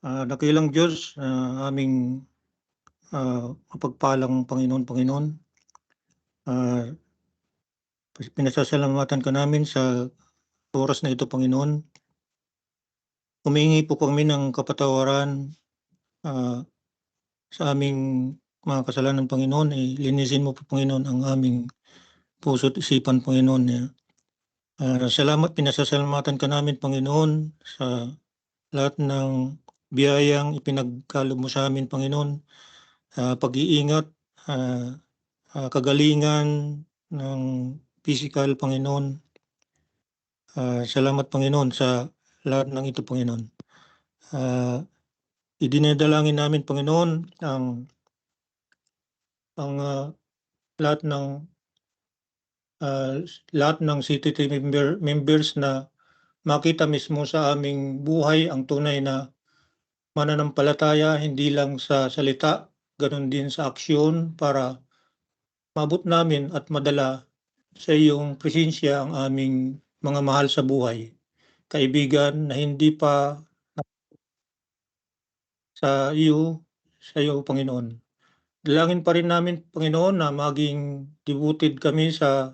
dakilang Diyos, aming mapagpalang Panginoon, pinasasalamatan ka namin sa oras na ito, Panginoon. Humihingi po kami ng kapatawaran sa aming mga kasalanan, Panginoon. Linisin mo po, Panginoon, ang aming puso't isipan, Panginoon. Salamat, pinasasalamatan ka namin, Panginoon, sa lahat ng biyayang ipinagkaloob mo sa amin, Panginoon. Pag-iingat, kagalingan ng physical, Panginoon. Salamat, Panginoon, sa lahat ng ito, Panginoon. Idinadalangin namin, Panginoon, ang lahat ng CTT members na makita mismo sa aming buhay ang tunay na mananampalataya, hindi lang sa salita, ganun din sa aksyon, para mabot namin at madala sa iyong presensya ang aming mga mahal sa buhay. Kaibigan na hindi pa sa iyo, Panginoon. Dalangin pa rin namin, Panginoon, na maging devoted kami sa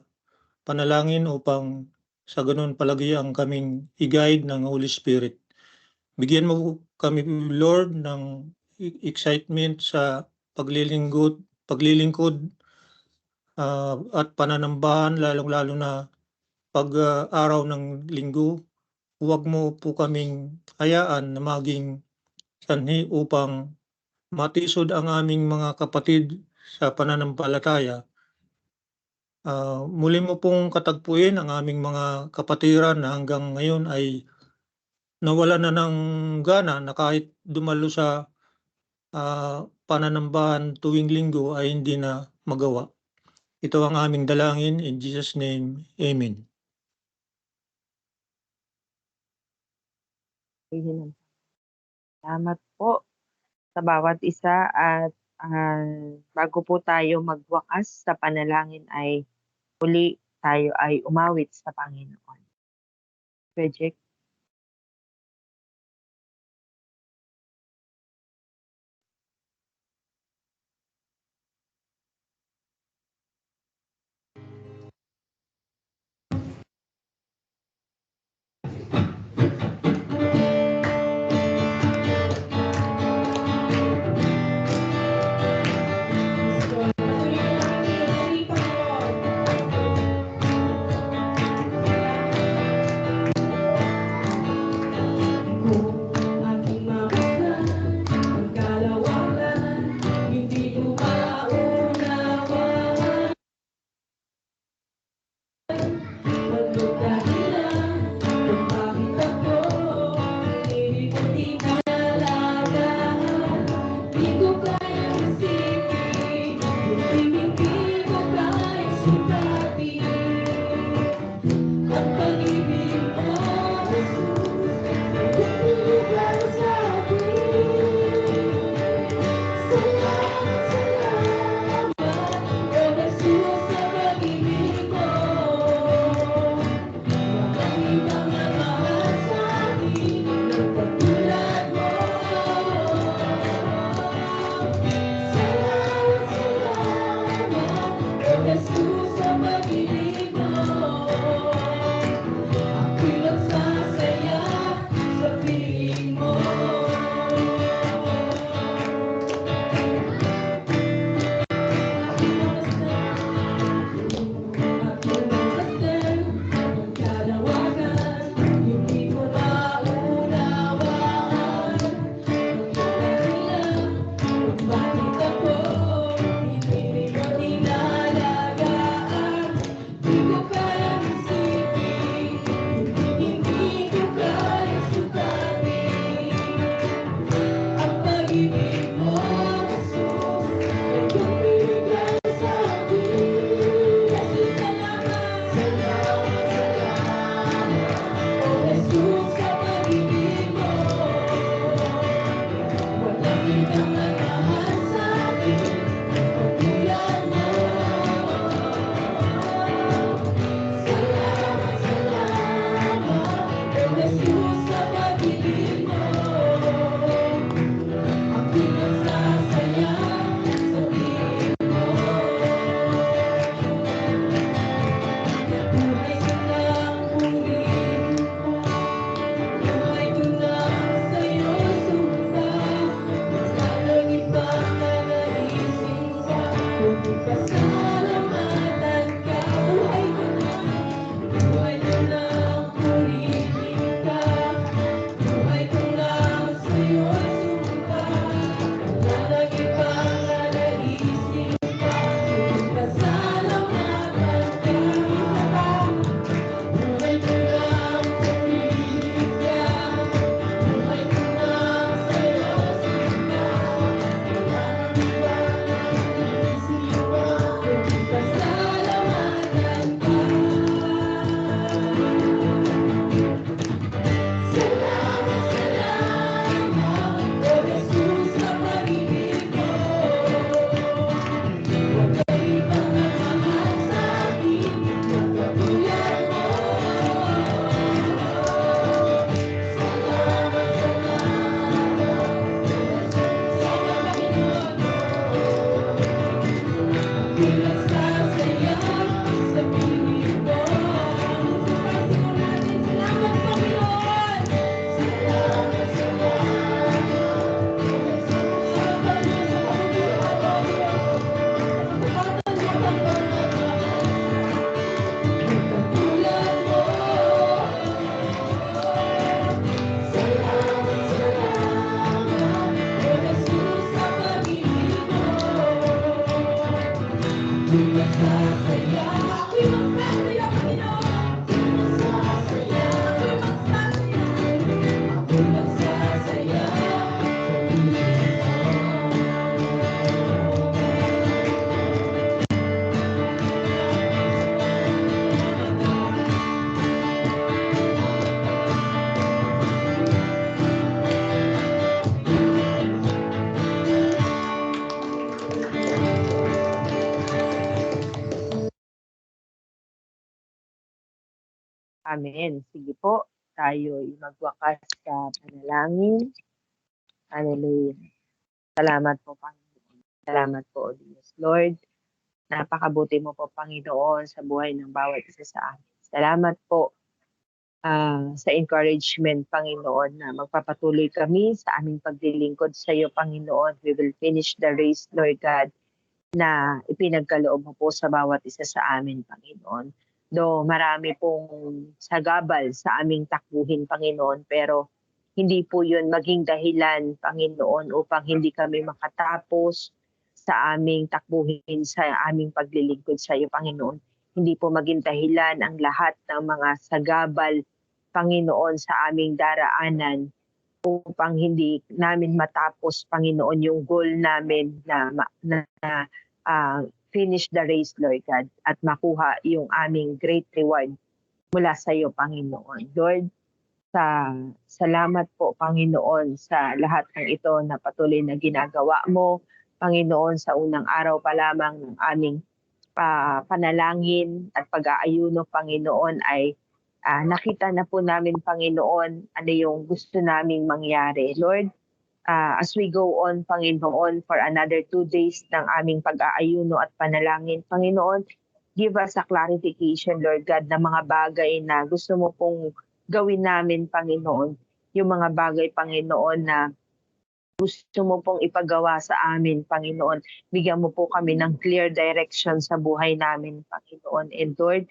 panalangin upang sa ganun palagi ang kaming i-guide ng Holy Spirit. Bigyan mo kami, Lord, ng excitement sa paglilingkod at pananambahan, lalong-lalo na pag-araw ng linggo. Huwag mo po kaming hayaan na maging sanhi upang matisod ang aming mga kapatid sa pananampalataya. Muli mo pong katagpuin ang aming mga kapatiran na hanggang ngayon ay nawala na ng gana na kahit dumalo sa pananambahan tuwing linggo ay hindi na magawa. Ito ang aming dalangin, in Jesus' name, Amen. Salamat po sa bawat isa at bago po tayo magwakas sa panalangin ay uli tayo ay umawit sa Panginoon. Project. Amen. Sige po, tayo'y magwakas sa panalangin. Hallelujah. Salamat po, Panginoon. Salamat po, O Diyos. Lord, napakabuti mo po, Panginoon, sa buhay ng bawat isa sa amin. Salamat po sa encouragement, Panginoon, na magpapatuloy kami sa aming paglilingkod sa iyo, Panginoon. We will finish the race, Lord God, na ipinagkaloob mo po sa bawat isa sa amin, Panginoon. Do marami pong sagabal sa aming takbuhin, Panginoon, pero hindi po yun maging dahilan, Panginoon, upang hindi kami makatapos sa aming takbuhin, sa aming paglilingkod sa iyo, Panginoon. Hindi po maging dahilan ang lahat ng mga sagabal, Panginoon, sa aming daraanan upang hindi namin matapos, Panginoon, yung goal namin na finish the race, Lord God, at makuha yung aming great reward mula sa iyo, Panginoon. Lord, salamat po, Panginoon, sa lahat ng ito na patuloy na ginagawa mo, Panginoon, sa unang araw pa lamang ng aming panalangin at pag-aayuno, Panginoon, ay nakita na po namin, Panginoon, ano yung gusto naming mangyari. Lord, as we go on, Panginoon, for another 2 days ng aming pag-aayuno at panalangin, Panginoon, give us a clarification, Lord God, na mga bagay na gusto mo pong gawin namin, Panginoon. Yung mga bagay, Panginoon, na gusto mo pong ipagawa sa amin, Panginoon. Bigyan mo po kami ng clear direction sa buhay namin, Panginoon. And Lord,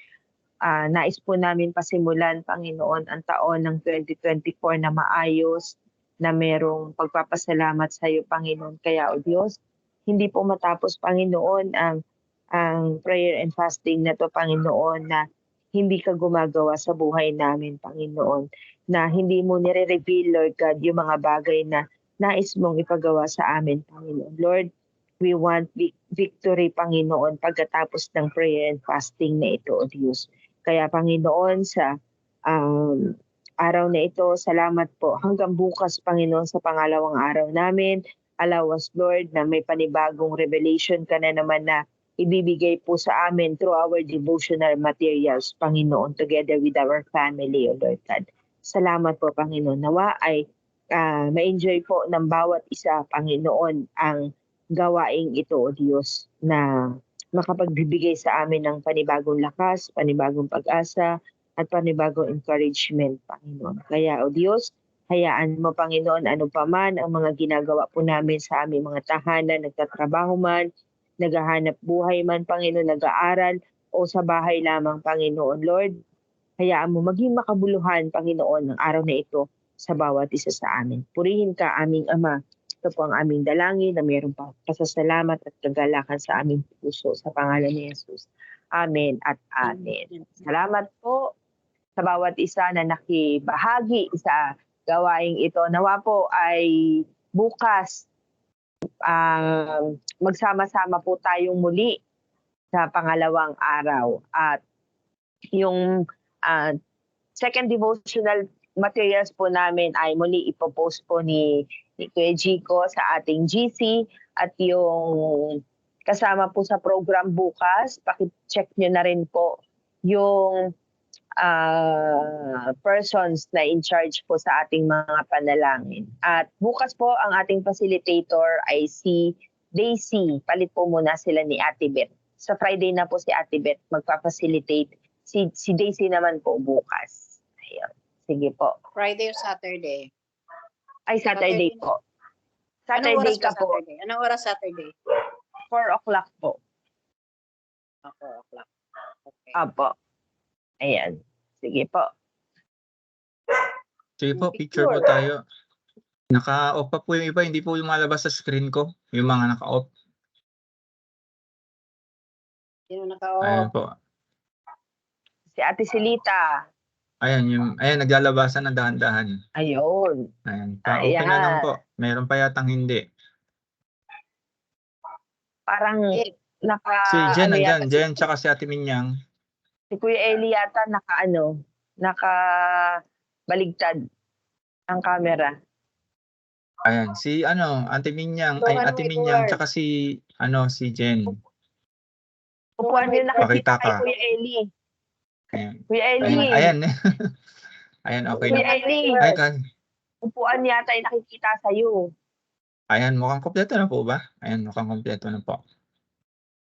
nais po namin pasimulan, Panginoon, ang taon ng 2024 na maayos, na merong pagpapasalamat sa iyo, Panginoon. Kaya, O Diyos, hindi po matapos, Panginoon, ang prayer and fasting na to, Panginoon, na hindi ka gumagawa sa buhay namin, Panginoon. Na hindi mo nire-reveal, Lord God, yung mga bagay na nais mong ipagawa sa amin, Panginoon. Lord, we want victory, Panginoon, pagkatapos ng prayer and fasting na ito, O Diyos. Kaya, Panginoon, sa araw na ito, salamat po. Hanggang bukas, Panginoon, sa pangalawang araw namin, allow us, Lord, na may panibagong revelation ka na naman na ibibigay po sa amin through our devotional materials, Panginoon, together with our family, O Lord God. Salamat po, Panginoon. Nawa ay ma-enjoy po ng bawat isa, Panginoon, ang gawaing ito, O Diyos, na makapagbibigay sa amin ng panibagong lakas, panibagong pag-asa, at panibagong encouragement, Panginoon. Kaya, O Diyos, hayaan mo, Panginoon, ano pa man ang mga ginagawa po namin sa aming mga tahanan, nagtatrabaho man, naghahanap buhay man, Panginoon, nag-aaral, o sa bahay lamang, Panginoon. Lord, hayaan mo maging makabuluhan, Panginoon, ng araw na ito sa bawat isa sa amin. Purihin ka, aming Ama. Ito po ang aming dalangin na mayroong pasasalamat at kagalakan sa aming puso sa pangalan ni Jesus. Amen at amen. Salamat po sa bawat isa na nakibahagi sa gawaing ito. Nawa po ay bukas magsama-sama po tayong muli sa pangalawang araw. At yung second devotional materials po namin ay muli ipopost po ni Kuya Jico sa ating GC, at yung kasama po sa program bukas, paki-check nyo na rin po yung persons na in charge po sa ating mga panalangin. At bukas po ang ating facilitator ay si Daisy. Palit po muna sila ni Ate Beth. Sa Friday na po si Ate Beth magpa-facilitate. Si Daisy naman po bukas. Ayun. Sige po. Friday or Saturday? Ay, Saturday po. Saturday Anong oras ka ba po. Saturday? Anong oras Saturday? 4 o'clock po. 4 o'clock. Okay. Apo. Ayan. Sige po. Sige po, picture po tayo. Naka-off pa po yung iba, hindi po lumalabas sa screen ko, yung mga naka-off. Sino naka-off? Ayan po. Si Ate Silita. Ayan, naglalabasan ng dahan-dahan. Ayun. Ayan, pa-open na lang po. Meron pa yatang hindi. Parang naka... Si Jen, ano nandyan. yata, Jen, tsaka si Ate Minyang. Si Kuya Eli yata naka baligtad ang camera. Ayan, si Ate Minyang, ay Ate Minyang, tsaka si Jen. Upuan niyo nakikita Pakita kay ka. Kuya Eli. Ayan. Kuya Ayan. Ellie, Ayan. Ayan, okay na. Kuya Ellie, Ay, upuan yata yung nakikita sa'yo. ayan, mukhang kompleto na po ba? Ayan, mukhang kompleto na po.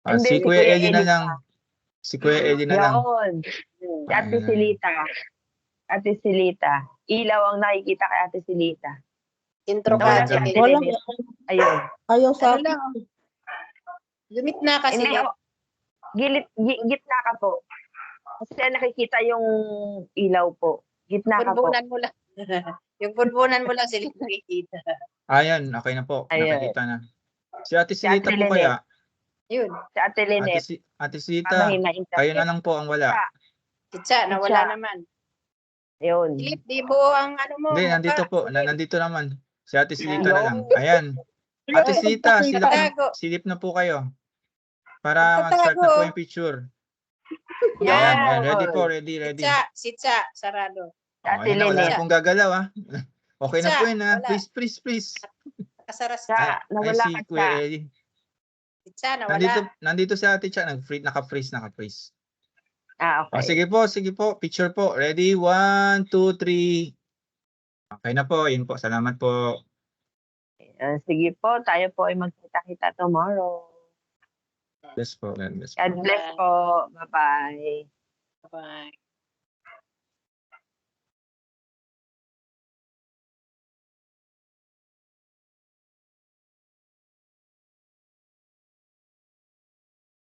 Hindi, Si Kuya Eddie na lang. Si Kuya Eddie na lang. Yun. Si Ate Ayan. Silita. Ate Silita. Ilaw ang nakikita kay Ate Silita. Intro Nawala ka, si Ate Ate Walang, Linet. Ayun. ayaw sa Ano lang, na kasi. Hindi, gitna ka po. Kasi nakikita yung ilaw po. Gitna ka po. Bunbunan mo lang. Yung bunbunan mo lang sila nakikita. Ayan, okay na po. Ayun. Nakikita na. Si Ate Si Ate Silita po Linet. kaya. Yun. Si Ate Linet. Ate Silita, kayo na lang po ang wala. Kitsa, nawala naman. Ayun. Philip, di buo ang ano mo. Hindi, mukha. nandito po. Nandito naman. Si Ate Silita na lang. Ayun. Ayan. Ate Silita, Tatago. silip na po kayo. Para mag-start na po yung picture. Yan. Ayan, ready po, ready. Sitsa, sarado. Si Ate Ayan na, wala Linet. na pong gagalaw ah. Okay na po yun ah. Wala. Please. Kasaras Sa, ka. Ay, nawala si ka Kuya sa. Eddie. Sitsa, nawala. Nandito si Ate Cha, naka-freeze. Okay. O, sige po, picture po. Ready? 1, 2, 3. Okay na po, yun po. Salamat po. Sige po, tayo po ay magkita-kita tomorrow. Bless po. God bless po. God bless po. Bye-bye. Bye.